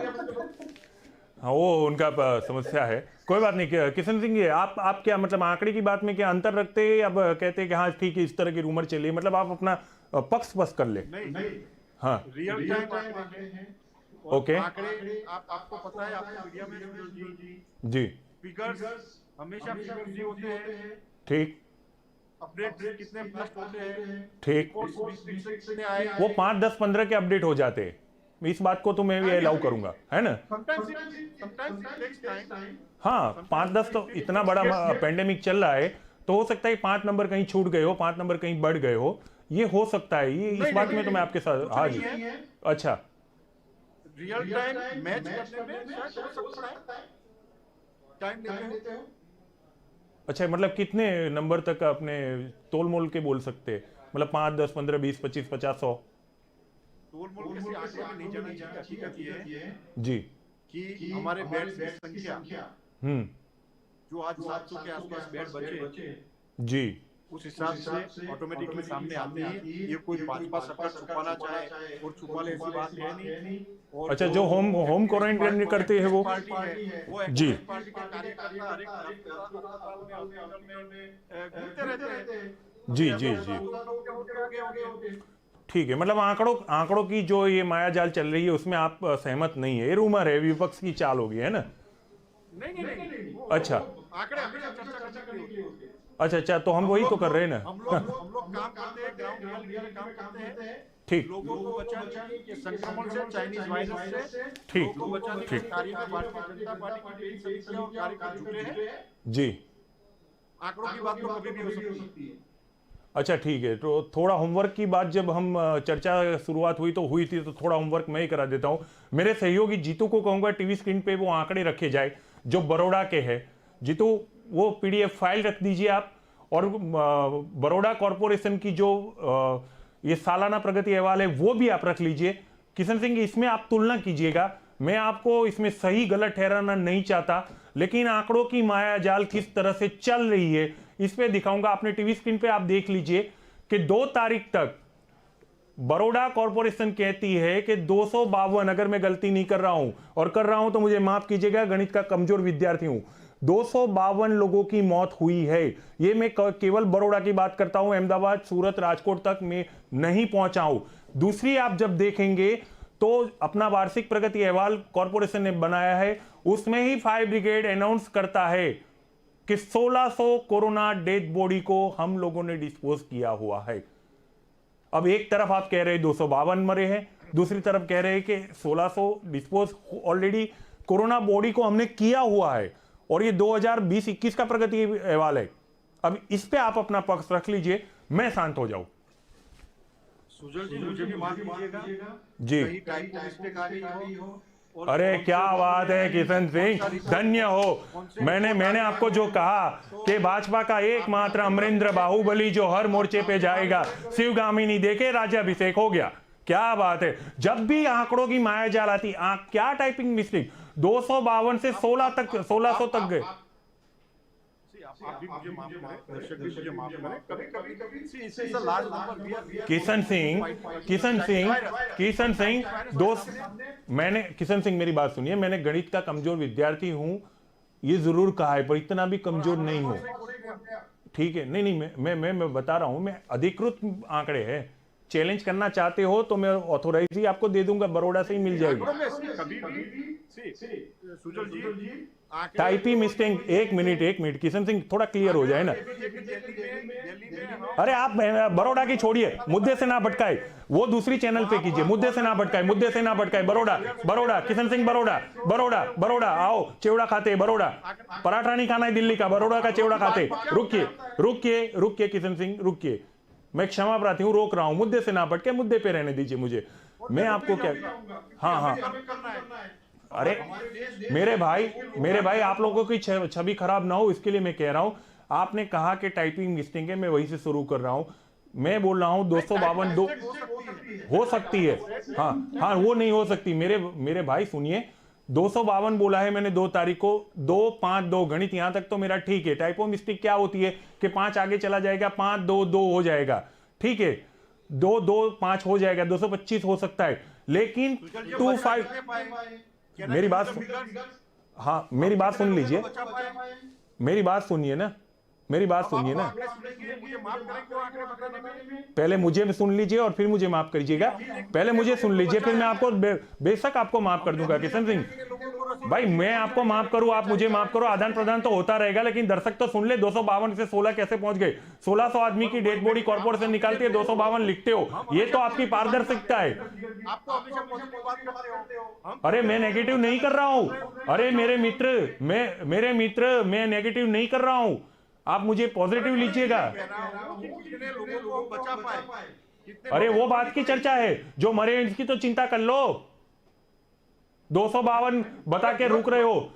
हाँ वो उनका समस्या है, कोई बात नहीं। किशन सिंह ये आप क्या मतलब आंकड़े की बात में क्या अंतर रखते हैं, अब कहते हैं कि हाँ ठीक है इस तरह की रूमर चली, मतलब आप अपना पक्ष स्पष्ट कर ले। नहीं, हाँ रियल टाइम आंकड़े हैं। ओके आंकड़े आपको पता है, आपको मीडिया में जी फिगर्स हमेशा फिगर्स ही होते हैं। ठीक अपडेट कितने पोस्ट होते हैं, ठीक, कितने आए, वो 5 10 15 के अपडेट हो जाते हैं, इस बात को तो मैं भी अलाउ करूंगा, है ना। sometimes it takes time। हाँ 5 10 तो इतना बड़ा पेंडेमिक चल रहा है, तो हो सकता है 5 नंबर कहीं छूट गए हो, 5 नंबर कहीं बढ़ गए हो, ये हो सकता है, ये इस बात में तो मैं आपके साथ हाँ जी। अच्छा रियल टाइम मैच करने में शायद हो सकता है, टाइम लेते हो। अच्छा, मतलब कितने नंबर तक अपने तोल मोल के बोल सकते हैं, मतलब 5 10 15 20 25 50 100? तोल मोल किसी आंकड़े में नहीं जाना चाहिए। हकीकत ये है जी कि हमारे बेड्स की संख्या जो आज 700 के आसपास बेड बचे, जी उस हिसाब से ऑटोमेटिकली सामने आती है। ये कोई भाजपा सरकार छुपाना चाहे और छुपा ले, ऐसी बात है नहीं। और अच्छा, जो होम क्वारंटाइन करते हैं वो पार्टी है, वो जी पार्टी के कार्यकर्ता हर एक घूमते रहते हैं। जी जी जी ठीक है, मतलब आंकड़ों की जो ये माया जाल चल रही है उसमें आप सहमत नहीं है, ये रूमर है, विपक्ष की चाल होगी, है ना। नहीं, अच्छा आंकड़े चर्चा करने के लिए। अच्छा, तो हम वही तो कर रहे हैं ना। हम लोग काम करते हैं, ग्राउंड रियल काम करते हैं, ठीक लोगों को बचाने के संक्रमण से, चाइनीज वायरस से ठीक लोगों को बचाने के कार्य में भारतीय जनता पार्टी की कई समितियां और कार्यकर्ता जुटे हैं। जी आंकड़ों की बात तो कभी भी हो सकती है। अच्छा ठीक है, तो थोड़ा होमवर्क की बात जब हम चर्चा शुरुआत हुई थी तो थोड़ा होमवर्क मैं ही करा देता हूं। मेरे सहयोगी जीतू को कहूंगा टीवी स्क्रीन पे वो आंकड़े रखे जाए जो बड़ौदा के हैं। जीतू वो पीडीएफ फाइल रख दीजिए आप, और बड़ौदा कॉरपोरेशन की जो ये सालाना प्रगति अहवाल है वो भी आप रख लीजिए। किशन सिंह इसमें आप तुलना कीजिएगा, मैं आपको इसमें सही गलत ठहराना नहीं चाहता, लेकिन आंकड़ों की माया जाल किस तरह से चल रही है इस पे दिखाऊंगा। आपने टीवी स्क्रीन पे आप देख लीजिए कि 2 तारीख तक बड़ौदा कॉरपोरेशन कहती है कि 252, अगर मैं गलती नहीं कर रहा हूं, और कर रहा हूं तो मुझे माफ कीजिएगा, गणित का कमजोर विद्यार्थी हूं, 252 लोगों की मौत हुई है। ये मैं केवल बड़ौदा की बात करता हूं, अहमदाबाद सूरत राजकोट तक मैं नहीं पहुंचा हूं। दूसरी आप जब देखेंगे तो अपना वार्षिक प्रगति अहवाल कॉरपोरेशन ने बनाया है, उसमें ही फायर ब्रिगेड अनाउंस करता है कि 1600 कोरोना डेड बॉडी को हम लोगों ने डिस्पोज किया हुआ है। अब एक तरफ आप कह रहे हैं 252 मरे हैं, दूसरी तरफ कह रहे हैं कि 1600 डिस्पोज ऑलरेडी कोरोना बॉडी को हमने किया हुआ है, और ये 2020-21 का प्रगति अहवाल है। अब इस पे आप अपना पक्ष रख लीजिए, मैं शांत हो जाऊं। सुजल जी मुझे भी माफ कीजिएगा जी, कहीं टाइपो मिस्टेक आ गई हो। अरे क्या बात है किशन सिंह, धन्य हो। मैंने आपको जो कहा कि भाजपा का एकमात्र अमरेंद्र बाहुबली जो हर मोर्चे पे जाएगा, शिवगामिनी देखे राज्याभिषेक हो गया। क्या बात है, जब भी आंकड़ों की माया जाल आती, क्या टाइपिंग मिस्टेक, 252 से 1600 तक गए। आप भी मुझे माफ करें, दर्शक भी मुझे माफ करें, कभी इसे लार्ज नंबर किशन सिंह दोस्त, किशन सिंह मेरी बात सुनिए, मैंने गणित का कमजोर विद्यार्थी हूं ये जरूर कहा है, पर इतना भी कमजोर नहीं हूं, ठीक है। नहीं मैं बता रहा हूं, मैं अधिकृत आंकड़े हैं, चैलेंज करना चाहते हो तो मैं ऑथोराइज ही आपको दे दूंगा, बड़ौदा से ही मिल जाएगी। सुजल जी टाइपिंग मिस्टेक, एक मिनट किशन सिंह, थोड़ा क्लियर हो जाए ना। अरे आप बड़ौदा की छोड़िए, मुद्दे से ना भटकाए, वो दूसरी चैनल पे कीजिए, मुद्दे से ना भटकाए। बड़ौदा किशन सिंह, बड़ौदा आओ, चिवड़ा खाते बड़ौदा, पराठा नहीं खाना है दिल्ली का, बड़ौदा का चिवड़ा खाते। रुकिए किशन सिंह, रुकिए, मैं क्षमा प्रार्थी हूं, रोक रहा हूं, मुद्दे से ना भटके, मुद्दे पे रहने दीजिए मुझे। मैं आपको क्या, हाँ अरे मेरे भाई आप लोगों की छवि खराब ना हो इसके लिए मैं कह रहा हूं। आपने कहा कि टाइपिंग मिस्टेक है, मैं वहीं से शुरू कर रहा हूं। मैं बोल रहा हूं 252 हो सकती है, हाँ वो नहीं हो सकती। मेरे भाई सुनिए, 252 बोला है मैंने 2 तारीख को, 252 गणित यहां तक तो मेरा ठीक है। टाइपो मिस्टेक क्या होती है कि 5 आगे चला जाएगा, 5-2-2 हो जाएगा, ठीक है, 2-2-5 हो जाएगा, 225 हो सकता है, लेकिन 25 मेरी बात हाँ मेरी बात सुन लीजिए, मेरी बात सुनिए ना, मेरी बात सुनिए ना, मुझे माफ करेंगे वो आंकड़े बताने में। पहले मुझे सुन लीजिए और फिर मुझे माफ करिएगा। पहले मुझे सुन लीजिए, फिर मैं आपको बेशक आपको माफ कर दूंगा किशन सिंह भाई। मैं आपको माफ करूं, आप मुझे माफ करो, आदान प्रदान तो होता रहेगा, लेकिन दर्शक तो सुन ले 252 से 16 कैसे पहुंच गए। 1600 आदमी की डेड बॉडी कॉर्पोरेशन निकालती है, 252 लिखते हो, ये तो आपकी पारदर्शिता है। आप तो हमेशा पॉजिटिव बात करते हो। अरे मैं नेगेटिव नहीं कर रहा हूं, अरे मेरे मित्र, मैं नेगेटिव नहीं कर रहा हूं, आप मुझे पॉजिटिव लीजिएगा। कितने लोगों को हम बचा पाए। अरे वो बात की चर्चा है, जो मरे इसकी तो चिंता कर लो। 252 बता के रुक रहे हो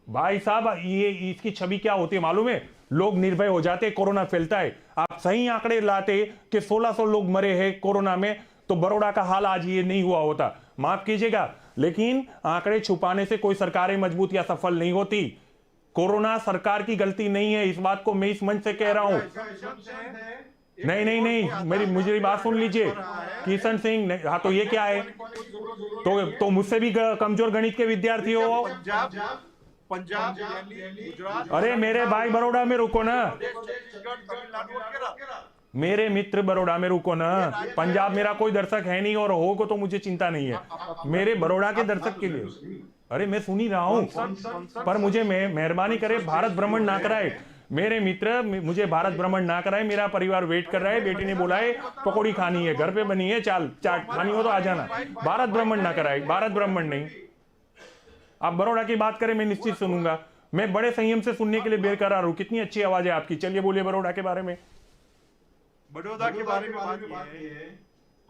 भाई साहब, ये इसकी छवि क्या होती है मालूम है? लोग निर्भय हो जाते, कोरोना फैलता है। आप सही आंकड़े लाते कि 1600 लोग मरे हैं कोरोना में, तो बड़ौदा का हाल आज ये नहीं हुआ होता। माफ कीजिएगा, लेकिन आंकड़े छुपाने से कोई सरकारें मजबूत या सफल नहीं होती। कोरोना सरकार की गलती नहीं है, इस बात को मैं इस मंच से कह रहा हूं। नहीं, मुझे बात सुन लीजिए किशन सिंह। हाँ तो ये क्या है? तो मुझसे भी कमजोर गणित के विद्यार्थी हो। पंजाब, दिल्ली, गुजरात। अरे मेरे भाई बड़ौदा में रुको ना, तमिलनाडु वगैरह। मेरे मित्र बड़ौदा में रुको ना। पंजाब मेरा कोई दर्शक है नहीं, और हो को तो मुझे चिंता नहीं है। मेरे बड़ौदा के दर्शक के लिए, अरे मैं सुन ही रहा हूं, पर मुझे मेहरबानी करे भारत भ्रमण ना कराए। मेरे मित्र मुझे भारत भ्रमण ना कराए, मेरा परिवार वेट कर रहा है। बेटी ने बोला है पकौड़ी खानी है, घर पे बनी है, चाट खानी हो तो आ जाना। भारत भ्रमण ना कराए, भारत भ्रमण नहीं। आप बड़ौदा की बात करें, मैं निश्चित सुनूंगा। मैं बड़े संयम से सुनने के लिए बेकरार हूं। कितनी अच्छी आवाज है आपकी, चलिए बोलिए बड़ौदा के बारे में। बड़ौदा के बारे में बात ये है,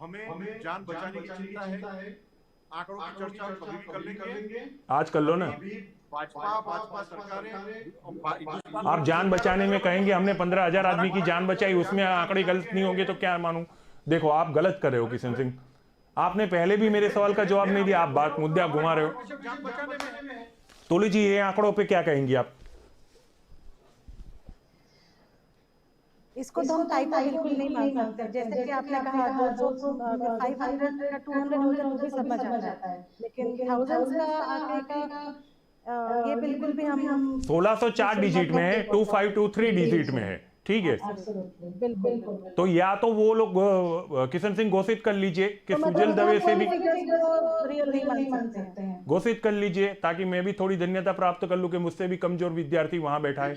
हमें जान बचाने की चिंता है। आंकड़ों की चर्चा कभी भी कर लेंगे, आज कर लो ना। भाजपा सरकारें आप जान बचाने में कहेंगे हमने 15,000 आदमी की जान बचाई, उसमें आंकड़े गलत नहीं होंगे तो क्या मानूं? देखो आप गलत कर रहे हो किशन सिंह, आपने पहले भी मेरे सवाल का जवाब नहीं दिया, आप बात मुद्दा घुमा रहे हो। जान बचाने में तोली जी ये आंकड़ों पे क्या कहेंगी आप? इसको तो हम टाइपो बिल्कुल नहीं मान सकते। जैसे कि आपने कहा 500 या 200 हो जाए तो भी समझ आता है, लेकिन थाउजेंड्स का आंकड़े का ये बिल्कुल भी हम 1604 डिजिट में है, 2523 डिजिट में है, ठीक है। बिल्कुल। तो या तो वो लोग किशन सिंह घोषित कर लीजिए कि सुजल दवे से भी रियल नहीं मान सकते हैं। घोषित कर लीजिए, ताकि मैं भी थोड़ी धन्यता प्राप्त कर लूं कि मुझसे भी कमजोर विद्यार्थी वहां बैठा है।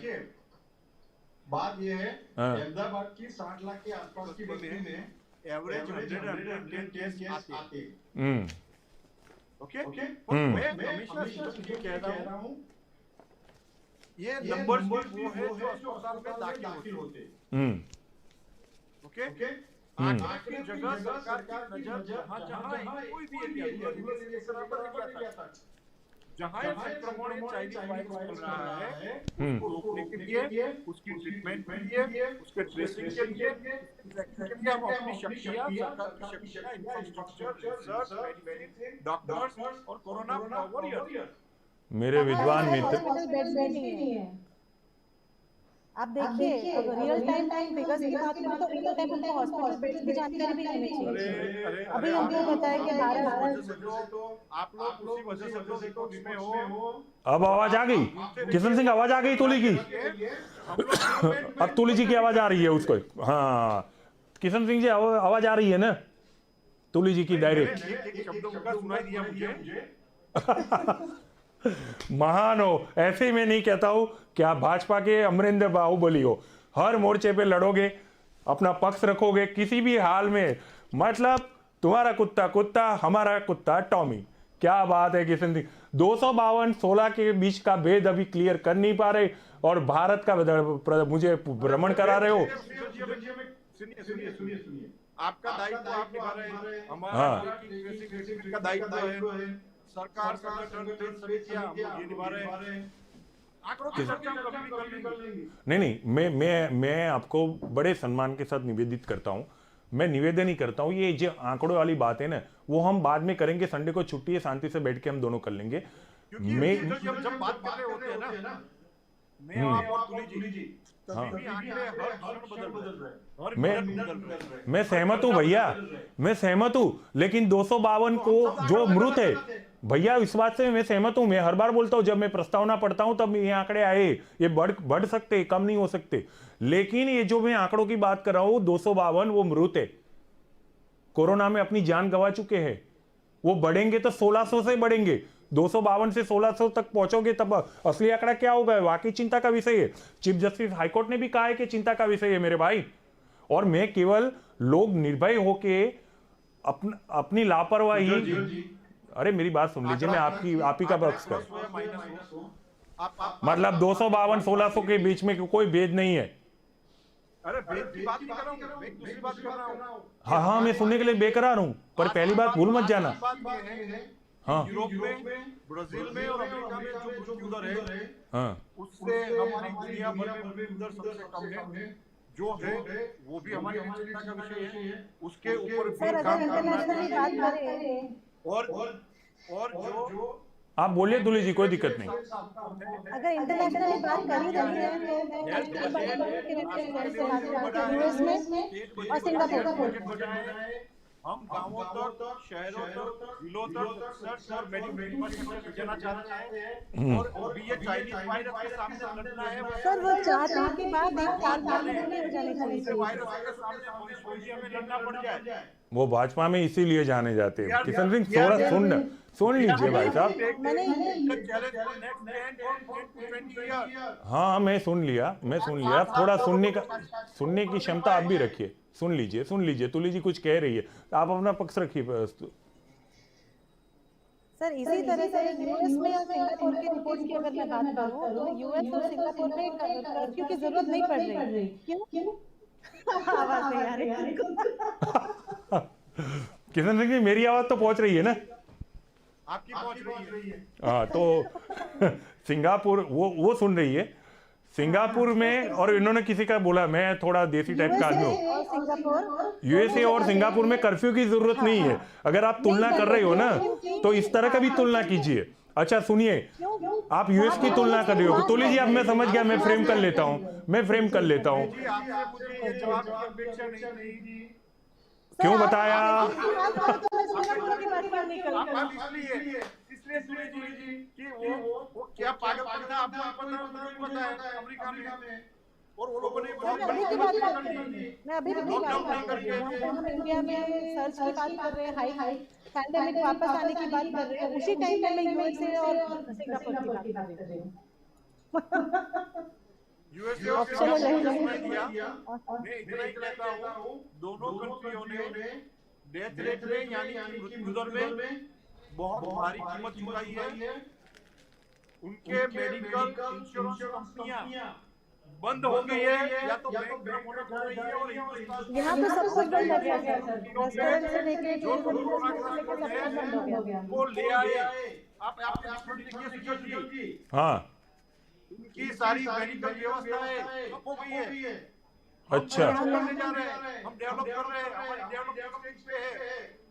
बात ये है, अहमदाबाद की 60 लाख के आसपास की बस्ती में एवरेज 110 केस आते हैं। ओके। मैं हमेशा ये कह रहा हूँ, ये नंबर्स भी वो है जो अस्पताल में दाखिल होते हैं। ओके। आंकड़े की जगह सरकार की नजर जहां कोई भी एरिया नहीं जाता, जहां संक्रमण चाइनीज वायरस चल रहा है, उसको रोकने के लिए, उसकी ट्रीटमेंट के लिए, उसके ट्रेसिंग के लिए हम अपनी शक्तियां, सरकार की शक्तियां, इंफ्रास्ट्रक्चर, रिसर्च, मेडिसिन, डॉक्टर्स और कोरोना वॉरियर। मेरे विद्वान मित्र, हॉस्पिटल बेड्स नहीं है। आप देखिए, अब रियल टाइम फिगर्स की बात करें तो रियल टाइम हमको हॉस्पिटल बेड्स की जानकारी भी होनी चाहिए। अभी हमको बताया कि 12 आप लोग उसी वजह से तो इसमें हो। अब आवाज आ गई किशन सिंह, आवाज आ गई तूली की। अब तूली जी की आवाज आ रही है उसको। हाँ किशन सिंह जी आवाज आ रही है ना तूली जी की डायरेक्ट। एक शब्द उनका सुनाई दिया मुझे। महान हो, ऐसे ही मैं नहीं कहता हूं कि आप भाजपा के अमरिंदर बाहुबली हो, हर मोर्चे पे लड़ोगे, अपना पक्ष रखोगे किसी भी हाल में। मतलब तुम्हारा कुत्ता कुत्ता, हमारा कुत्ता टॉमी। क्या बात है किशन सिंह, 252 16 के बीच का भेद अभी क्लियर कर नहीं पा रहे, और भारत का मुझे भ्रमण करा रहे हो। सुनिए, आपका दायित्व आप निभा रहे हैं, हमारा का दायित्व है, सरकार संगठन समितियां ये निभा रहे हैं। आंकड़ों की चर्चा हम कभी भी कर लेंगे। नहीं, मैं आपको बड़े सम्मान के साथ निवेदित करता हूं, मैं निवेदन ही करता हूं, ये जो आंकड़ों वाली बात है ना, वो हम बाद में करेंगे। संडे को छुट्टी है, शांति से बैठ के हम दोनों कर लेंगे। मैं जब बात कर रहे होते हैं ना, मैं आप और तुली जी, तभी भी आंकड़े हर क्षण बदल रहे हैं। मैं सहमत हूं भैया, मैं सहमत हूं, लेकिन 252 को जो मृत है, भैया इस बात से मैं सहमत हूं, मैं हर बार बोलता हूं जब मैं प्रस्तावना पढ़ता हूं तब ये आंकड़े आए, ये बढ़ सकते, कम नहीं हो सकते। लेकिन ये जो मैं आंकड़ों की बात कर रहा हूं 252 वो मृत है, कोरोना में अपनी जान गंवा चुके हैं। वो बढ़ेंगे तो 1600 से बढ़ेंगे, 252 से 1600 तक पहुंचोगे तब असली आंकड़ा क्या होगा, वाकई चिंता का विषय है। चीफ जस्टिस हाईकोर्ट ने भी कहा है कि चिंता का विषय है मेरे भाई। और मैं केवल लोग निर्भय होके अपनी लापरवाही, अरे मेरी बात सुन लीजिए, मैं आप ही का पक्ष कर, मतलब 252 1600 के बीच में कोई भेद नहीं है। अरे भेद की बात नहीं कर रहा हूं, मैं दूसरी बात कर रहा हूं। हाँ मैं सुनने के लिए बेकरार हूं, पर पहली बात भूल मत जाना। हाँ यूरोप में, ब्राजील में और अमेरिका में जो मृत्यु दर है, हाँ उससे हमारी दुनिया भर में मृत्यु दर सबसे कम है। जो है वो भी हमारी चिंता का विषय है, उसके ऊपर भी सर अगर काम करना इंटरनेशनली बात चाहिए। करें, और जो आप बोलिए दुली जी, कोई दिक्कत नहीं। अगर इंटरनेशनली बात कर ही रही है तो मैं कल बात करूँ कि मैं से बात करते हैं यूएस में और सिंगापुर। हम गांवों तक, शहरों तक, जिलों तक रिसर्च और मेडिकल जाना चाहते हैं और भी ये चाइनीज वायरस के सामने लड़ना है। सर वो चाहते हैं कि बात एक साल बाद नहीं हो जानी चाहिए। वायरस के सामने हमें लड़ना पड़ जाए। वो भाजपा में इसीलिए जाने जाते हैं। किशन सिंह थोड़ा सुन लीजिए भाई साहब। हाँ मैं सुन लिया, थोड़ा सुनने की क्षमता आप भी रखिए। सुन लीजिए तुली जी कुछ कह रही है, आप अपना पक्ष रखिए। सर इसी तरह से यूएस में और सिंगापुर की रिपोर्ट की अगर मैं बात करूं तो यूएस और सिंगापुर में कर्फ्यू की जरूरत नहीं पड़ रही। क्यों? आवाज नहीं आ रही। किशन सिंह जी मेरी आवाज तो पहुंच रही है ना? आपकी पहुंच रही है। हाँ तो सिंगापुर वो सुन रही है। सिंगापुर में, और इन्होंने किसी का बोला, मैं थोड़ा देसी टाइप का आदमी हूँ, यूएसए और सिंगापुर में कर्फ्यू की जरूरत नहीं है। अगर आप तुलना कर रहे हो ना तो इस तरह का भी तुलना कीजिए। अच्छा सुनिए, आप यूएस की तुलना कर रहे हो तो लीजिए, अब मैं समझ गया, मैं फ्रेम कर लेता हूँ। क्यों बताया? इसलिए कि वो क्या पागलपन था आपको पता है अमेरिका में, और वो लोगों ने मैं अभी भी बात कर रही हूँ। हम इंडिया में सर्च की बात कर रहे हैं, हाई पैंडेमिक वापस आने की बात कर रहे हैं, उसी टाइम पे मैं यूएसए और सिंगापुर की बात कर रही हूँ। यूएसए और सिंगापुर में दिया। मैं इतना ही कहता हूँ, दोनों कंट्रियों ने डेथ रेट में यानी मृत्यु दर में बहुत भारी कीमत चुकाई है। उनके मेडिकल इंश्योरेंस कंपनियां बंद हो गई है या तो बैंक हो रही है, और यहाँ तो सब कुछ बंद हो गया सर। रेस्टोरेंट से लेके जो कोरोना का सब बंद हो गया, वो ले आए। आप देखिए जी, हाँ उनकी सारी मेडिकल व्यवस्थाएं हो गई है। अच्छा हम डेवलप कर रहे हैं, हमारी डेवलपमेंट पे है।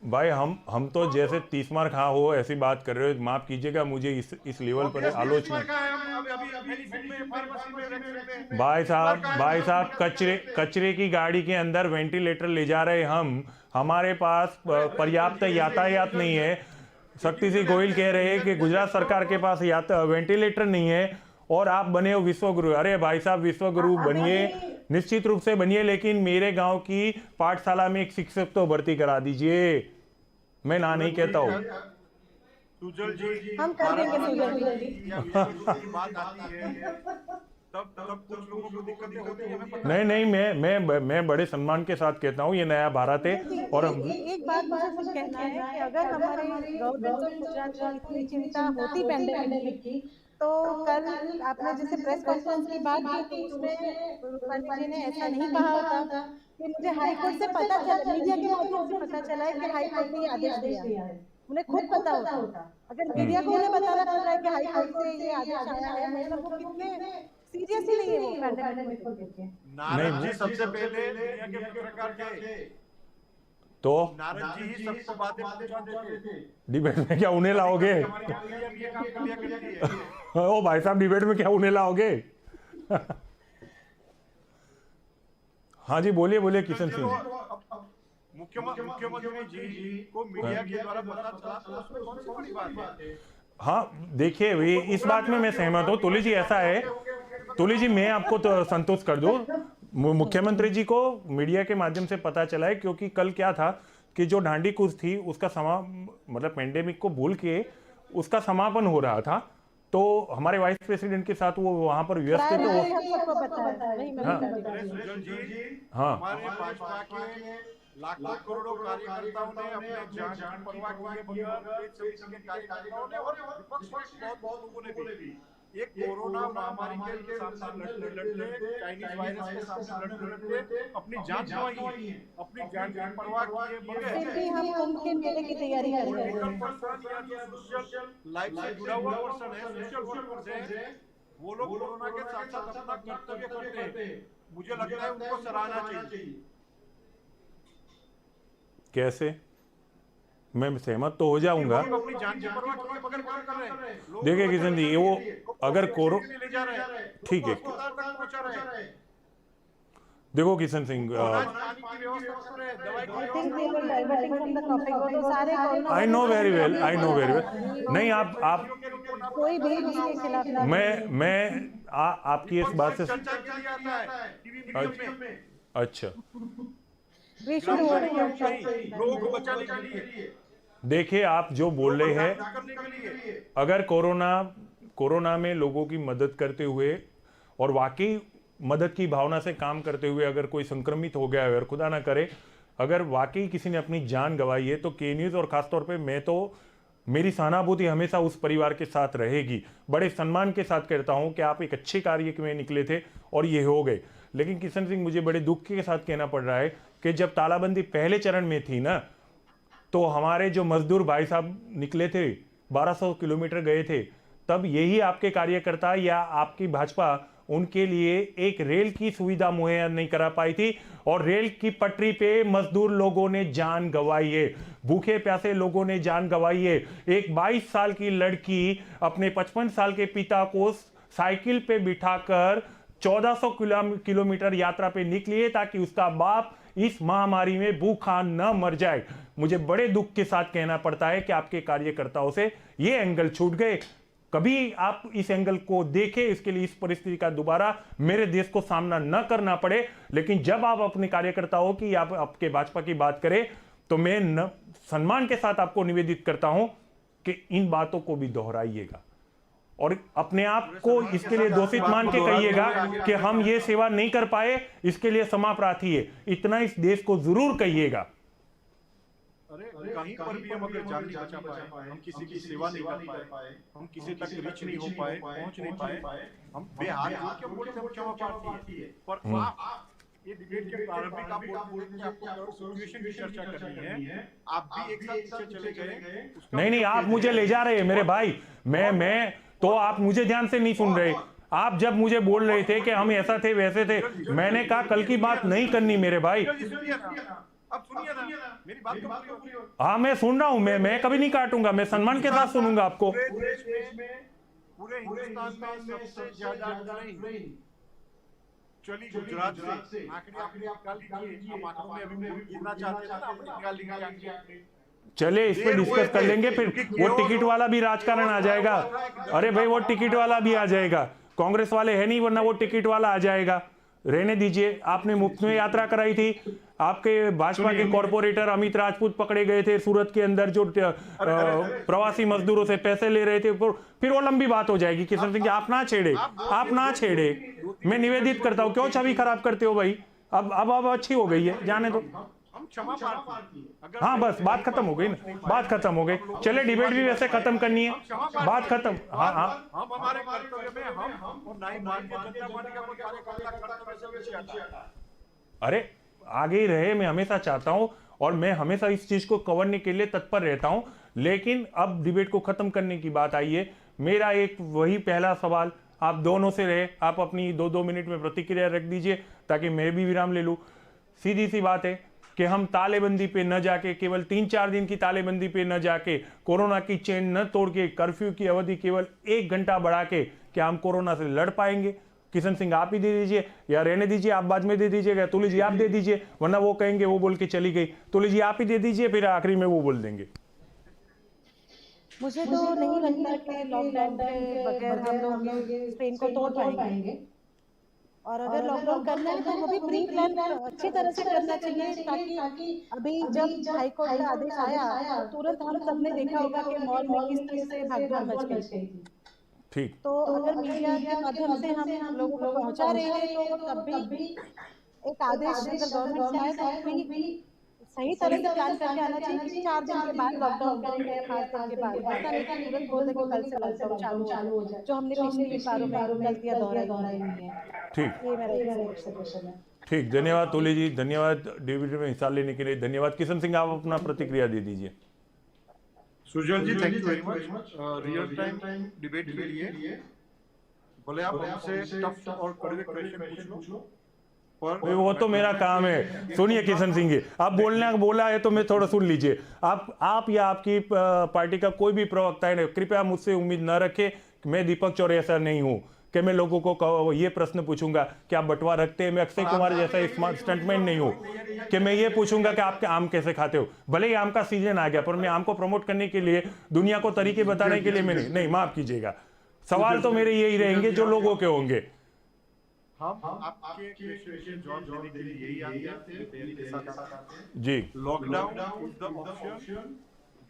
भाई हम तो जैसे 30 मार खा हो ऐसी बात कर रहे हो, माफ कीजिएगा मुझे इस लेवल पर आलोचना। भाई साहब कचरे की गाड़ी के अंदर वेंटिलेटर ले जा रहे हमारे पास पर्याप्त यातायात नहीं है। शक्ति सिंह गोयल कह रहे हैं कि गुजरात सरकार के पास वेंटिलेटर नहीं है और आप बने हो विश्वगुरु। अरे भाई साहब विश्वगुरु बनिए, निश्चित रूप से बनिए, लेकिन मेरे गांव की पाठशाला में एक शिक्षक तो भर्ती करा दीजिए। मैं ना नहीं कहता हूँ। सुजल जी, हम कर देंगे सुजल जी। बात आती है तब कुछ लोगों को दिक्कतें होती है। नहीं, मैं बड़े सम्मान के साथ कहता हूँ, ये नया भारत है। और एक बात मुझे कुछ कहना है कि अगर हमारे गवर्नमेंट ऑफ गुजरात को इतनी चिंता होती पैंडेमिक की, तो कल आपने जैसे प्रेस कॉन्फ्रेंस की बात की थी, उसमें रूपानी जी ने ऐसा नहीं कहा होता कि मुझे हाई कोर्ट से पता चला, मीडिया के माध्यम से पता चला है कि हाई कोर्ट ने आदेश दिया है। उन्हें खुद पता होता। अगर मीडिया को उन्हें बताना पड़ रहा है कि हाई कोर्ट से ये आदेश आया है, मतलब वो कितने सीरियस ही नहीं है वो पैंडेमिक को लेके। नारद जी सबसे पहले दुनिया के पत्रकार थे, तो नारद जी ही सबको बातें पहुंचाते थे। डिबेट में क्या उन्हें लाओगे? ओ भाई साहब डिबेट में क्या उन्हें लाओगे? हाँ जी बोलिए किशन सिंह। मुख्यमंत्री जी को मीडिया के द्वारा पता चला तो उसमें कौन सी बड़ी बात है? हाँ देखिए, वे इस बात में मैं सहमत हूँ तुली जी। ऐसा है तुली जी, मैं आपको तो संतुष्ट कर दूं, मुख्यमंत्री जी को मीडिया के माध्यम से पता चला है, क्योंकि कल क्या था कि जो डांडी कूच थी उसका मतलब पेंडेमिक को भूल के उसका समापन हो रहा था, तो हमारे वाइस प्रेसिडेंट के साथ वो वहां पर व्यस्त थे। तो हाँ, हमारे भाजपा के लाखों करोड़ों कार्यकर्ताओं ने अपने जान की परवाह किए बगैर कार्यकर्ताओं ने और विपक्ष के बहुत लोगों ने भी एक कोरोना महामारी के सामने लड़ते चाइनीज वायरस के सामने लड़ते अपनी जान गंवाई है, अपनी जान की परवाह किए बगैर फिर भी हम कुंभ के मेले की तैयारी कर रहे हैं। सोशल लाइफ से जुड़ा हुआ पर्सन है, सोशल वर्कर है, वो लोग कोरोना के साथ साथ अपना कर्तव्य करते हैं। मुझे लगता है उनको सराहना चाहिए। कैसे? मैं सहमत तो हो जाऊंगा। अपनी जान की परवाह किए बगैर काम कर रहे हैं। देखिए किशन जी, वो अगर ठीक है, देखो किशन सिंह, आई नो वेरी वेल, आई नो वेरी वेल। नहीं, आप कोई भी इसके खिलाफ ना। मैं आपकी इस बात से अच्छा, लोगों को बचाने के लिए देखिए आप जो बोल रहे हैं, अगर कोरोना में लोगों की मदद करते हुए और वाकई मदद की भावना से काम करते हुए अगर कोई संक्रमित हो गया है और खुदा ना करे अगर वाकई किसी ने अपनी जान गंवाई है, तो के न्यूज़ और खासतौर पे मैं तो मेरी सहानुभूति हमेशा उस परिवार के साथ रहेगी। बड़े सम्मान के साथ कहता हूं कि आप एक अच्छे कार्य में निकले थे और ये हो गए। लेकिन किशन सिंह, मुझे बड़े दुख के साथ कहना पड़ रहा है कि जब तालाबंदी पहले चरण में थी ना, तो हमारे जो मजदूर भाई साहब निकले थे, 1200 किलोमीटर गए थे, तब यही आपके कार्यकर्ता या आपकी भाजपा उनके लिए एक रेल की सुविधा मुहैया नहीं करा पाई थी, और रेल की पटरी पे मजदूर लोगों ने जान गंवाई है, भूखे प्यासे लोगों ने जान गंवाई है। एक 22 साल की लड़की अपने 55 साल के पिता को साइकिल पे बिठाकर 1400 किलोमीटर यात्रा पे निकली है ताकि उसका बाप इस महामारी में भूखा न मर जाए। मुझे बड़े दुख के साथ कहना पड़ता है कि आपके कार्यकर्ताओं से ये एंगल छूट गए। कभी आप इस एंगल को देखें, इसके लिए इस परिस्थिति का दोबारा मेरे देश को सामना न करना पड़े। लेकिन जब आप अपने कार्यकर्ताओं की, आप आपके भाजपा की बात करें, तो मैं सम्मान के साथ आपको निवेदित करता हूं कि इन बातों को भी दोहराइएगा और अपने आप को इसके लिए दोषित मान के कहिएगा कि हम ये सेवा नहीं कर पाए, इसके लिए क्षमा प्रार्थी है, इतना इस देश को जरूर कहिएगा। अरे कहीं पर भी हम अगर जान नहीं बचा पाए, हम किसी की सेवा नहीं कर पाए, हम किसी तक रीच नहीं हो पाए, पहुंच नहीं पाए, हम बेहाल होकर बोलते हैं क्षमा प्रार्थी है। पर आप ये डिबेट के प्रारंभिक आप बोल रहे हैं आपको सिचुएशन की चर्चा करनी है, आप भी एक साथ पीछे चले गए। नहीं, आप मुझे ले जा रहे हैं मेरे भाई। मैं तो आप मुझे ध्यान से नहीं सुन रहे। आप जब मुझे बोल रहे थे कि हम ऐसा थे वैसे थे, मैंने कहा कल की बात नहीं करनी मेरे भाई। अब सुनिए ना मेरी बात तो पूरी हो। हाँ, मैं सुन रहा हूं, मैं कभी नहीं काटूंगा, मैं सम्मान के साथ सुनूंगा आपको। पूरे हिंदुस्तान में सबसे ज्यादा ट्रेन चली गुजरात से। आखिरी आप निकाल लीजिए, हम आंकड़ों में अभी गिनना चाहते हैं ना, आप निकाल लीजिए। चले इस पे डिस्कस कर लेंगे, फिर वो टिकट वाला भी राजकारण आ जाएगा। अरे भाई, वो टिकट वाला भी आ जाएगा, कांग्रेस वाले है नहीं, वरना वो टिकट वाला आ जाएगा। रहने दीजिए। आपने मुफ्त में यात्रा कराई थी, आपके भाजपा के कॉर्पोरेटर अमित राजपूत पकड़े गए थे सूरत के अंदर, जो प्रवासी मजदूरों से पैसे ले रहे थे, फिर वो लंबी बात हो जाएगी। किशन सिंह, आप ना छेड़े, आप ना छेड़े, मैं निवेदित करता हूं। क्यों छवि खराब करते हो भाई? अब अच्छी हो गई है, जाने दो। हाँ बस बात खत्म हो गई ना, बात खत्म हो गई। चले डिबेट भी वैसे खत्म करनी है, बात खत्म। हाँ हाँ, हम हमारे कर्तव्य में हम और नहीं भारतीय जनता पार्टी का कोई कार्यकर्ता कर्तव्य से आता है। अरे आगे ही रहे, मैं हमेशा चाहता हूं और मैं हमेशा इस चीज को कवरने के लिए तत्पर रहता हूं। लेकिन अब डिबेट को खत्म करने की बात आई है। मेरा एक वही पहला सवाल आप दोनों से रहे, आप अपनी 2-2 मिनट में प्रतिक्रिया रख दीजिए ताकि मैं भी विराम ले लूं। सीधी सी बात है कि हम तालेबंदी पे न जाके, केवल 3-4 दिन की तालेबंदी पे न जाके, कोरोना की चेन न तोड़ के, कर्फ्यू की अवधि केवल 1 घंटा बढ़ा के, क्या हम कोरोना से लड़ पाएंगे? किशन सिंह आप ही दे दीजिए, या रहने दीजिए, आप बाद में दे दीजिएगा, तुली जी आप दे दीजिए, वरना वो कहेंगे वो बोल के चली गई, तुली जी आप ही दे दीजिए, फिर आखिरी में वो बोल देंगे। मुझे तो नहीं लगता कि लॉकडाउन के बगैर हम लोग स्पेन को तोड़ पाएंगे। और अगर लॉकडाउन करना है तो वो भी प्री प्लान अच्छी तरह से करना चाहिए, ताकि अभी जब हाईकोर्ट का आदेश आया तो तुरंत हम सबने देखा होगा कि मॉल में किस तरह से भागदौड़ मच गई थी। ठीक, तो अगर मीडिया के माध्यम से हम लोगों को पहुंचा रहे हैं तो तब भी एक आदेश अगर गवर्नमेंट से आए तो भी सही तरह से प्लान करके आना चाहिए कि 4 दिन के बाद लॉकडाउन करेंगे या 5 दिन के बाद, ऐसा नहीं कि तुरंत बोल दें कि कल से लॉकडाउन चालू हो जाए, जो हमने पिछली बारों में गलतियां दोहराई हुई हैं। ठीक, ये मेरा एक सजेशन है। ठीक, धन्यवाद तुली जी, धन्यवाद डिबेट में हिस्सा लेने के लिए, धन्यवाद। किशन सिंह आप अपना प्रतिक्रिया दे दीजिए। Sujal ji thank you very much real time debate के लिए। भले आप हमसे टफ और कड़वे क्वेश्चन पूछ लो, पर वो तो मेरा काम है। सुनिए किशन सिंह जी, आप बोला है तो मैं थोड़ा सुन लीजिए। आप या आपकी पार्टी का कोई भी प्रवक्ता है, कृपया मुझसे उम्मीद न रखे कि मैं दीपक चौरसिया नहीं हूं कि मैं लोगों को ये प्रश्न पूछूंगा कि आप बंटवा रखते हैं। मैं अक्षय कुमार जैसा स्मार्ट स्टंटमैन नहीं हूं कि मैं ये पूछूंगा कि आपके आम कैसे खाते हो। भले ही आम का सीजन आ गया, पर मैं आम को प्रमोट करने के लिए, दुनिया को तरीके बताने के लिए मैं नहीं, माफ कीजिएगा। सवाल तो मेरे यही रहेंगे जो लोगों के होंगे। हम आपके क्वेश्चन के जवाब देने के लिए यही आते हैं के साथ जी, लॉकडाउन इज द ऑप्शन,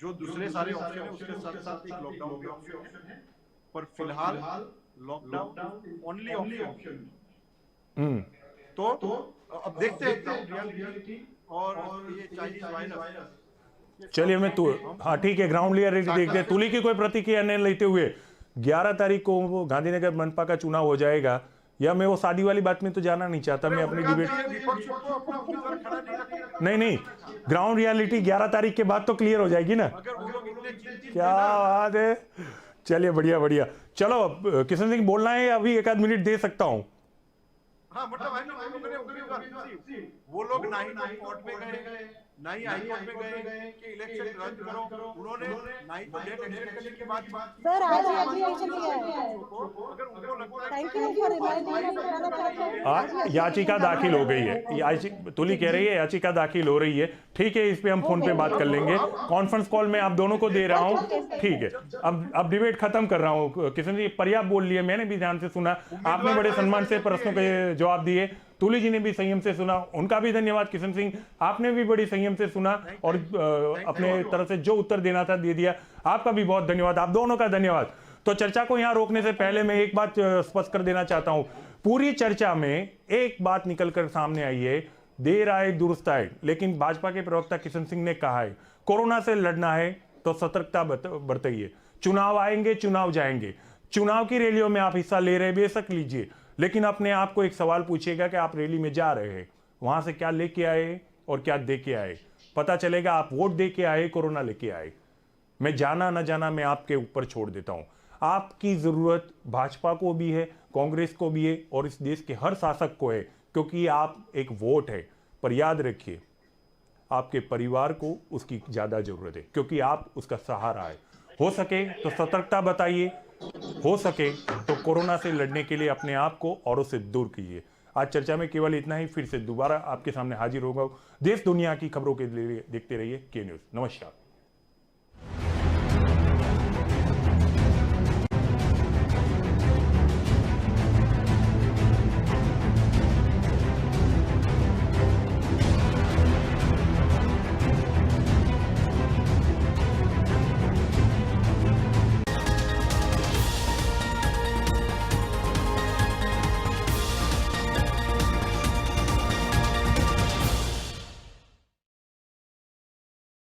जो दूसरे सारे ऑप्शन है उसके साथ साथ एक लॉकडाउन भी ऑप्शन है, पर फिलहाल लॉकडाउन ओनली ऑप्शन। तो अब देखते हैं ग्राउंड रियलिटी और ये चाइनीज वायरस। चलिए मैं हाँ ठीक है, ग्राउंड रियलिटी देखते हैं। तुली की कोई प्रतिक्रिया नहीं लेते हुए 11 तारीख को वो गांधीनगर मनपा का चुनाव हो जाएगा, या मैं वो शादी वाली बात में तो जाना नहीं चाहता। मैं अपनी डिबेट नहीं, ग्राउंड रियलिटी 11 तारीख के बाद तो क्लियर हो जाएगी ना। क्या बात है, चलिए बढ़िया। चलो किशन सिंह बोलना है, अभी 1 आध मिनट दे सकता हूँ। हाँ, मतलब वो लोग ना ही कोर्ट में गए, ना ही हाई कोर्ट में गए कि इलेक्शन रद्द करो, उन्होंने ना ही तो डेट एक्सटेंड करने की बात। सर आज ही एप्लीकेशन दिया है। अगर उनको लगता है थैंक यू फॉर रिमाइंडिंग। याचिका दाखिल हो गई है, तुली कह रही है याचिका दाखिल हो रही है। ठीक है, इस पे हम फोन पे बात कर लेंगे। कॉन्फ्रेंस कॉल में आप दोनों को दे रहा हूँ। ठीक है, अब डिबेट खत्म कर रहा हूँ। किशन जी पर्याप्त बोल लिए, मैंने भी ध्यान से सुना, आपने बड़े सम्मान से प्रश्नों के जवाब दिए, तुली जी ने भी संयम से सुना, उनका भी धन्यवाद। किशन सिंह आपने भी बड़ी संयम से सुना और अपने तरफ से जो उत्तर देना था दे दिया, आपका भी बहुत धन्यवाद, आप दोनों का धन्यवाद। तो चर्चा को यहां रोकने से पहले मैं एक बात स्पष्ट कर देना चाहता हूं। पूरी चर्चा में एक बात निकलकर सामने आई है, देर आए दुरुस्त आए, लेकिन भाजपा के प्रवक्ता किशन सिंह ने कहा है कोरोना से लड़ना है तो सतर्कता बरतिए। चुनाव आएंगे, चुनाव जाएंगे, चुनाव की रैलियों में आप हिस्सा ले रहे बेशक लीजिए, लेकिन अपने आप को एक सवाल पूछिएगा कि आप रैली में जा रहे हैं, वहां से क्या लेके आए और क्या दे के आए। पता चलेगा आप वोट दे के आए, कोरोना लेके आए। मैं जाना ना जाना मैं आपके ऊपर छोड़ देता हूं। आपकी जरूरत भाजपा को भी है, कांग्रेस को भी है और इस देश के हर शासक को है, क्योंकि आप एक वोट है। पर याद रखिए आपके परिवार को उसकी ज्यादा जरूरत है, क्योंकि आप उसका सहारा है। हो सके तो सतर्कता बताइए, हो सके तो कोरोना से लड़ने के लिए अपने आप को औरों से दूर कीजिए। आज चर्चा में केवल इतना ही, फिर से दोबारा आपके सामने हाजिर होगा। देश दुनिया की खबरों के लिए देखते रहिए के न्यूज़। नमस्कार।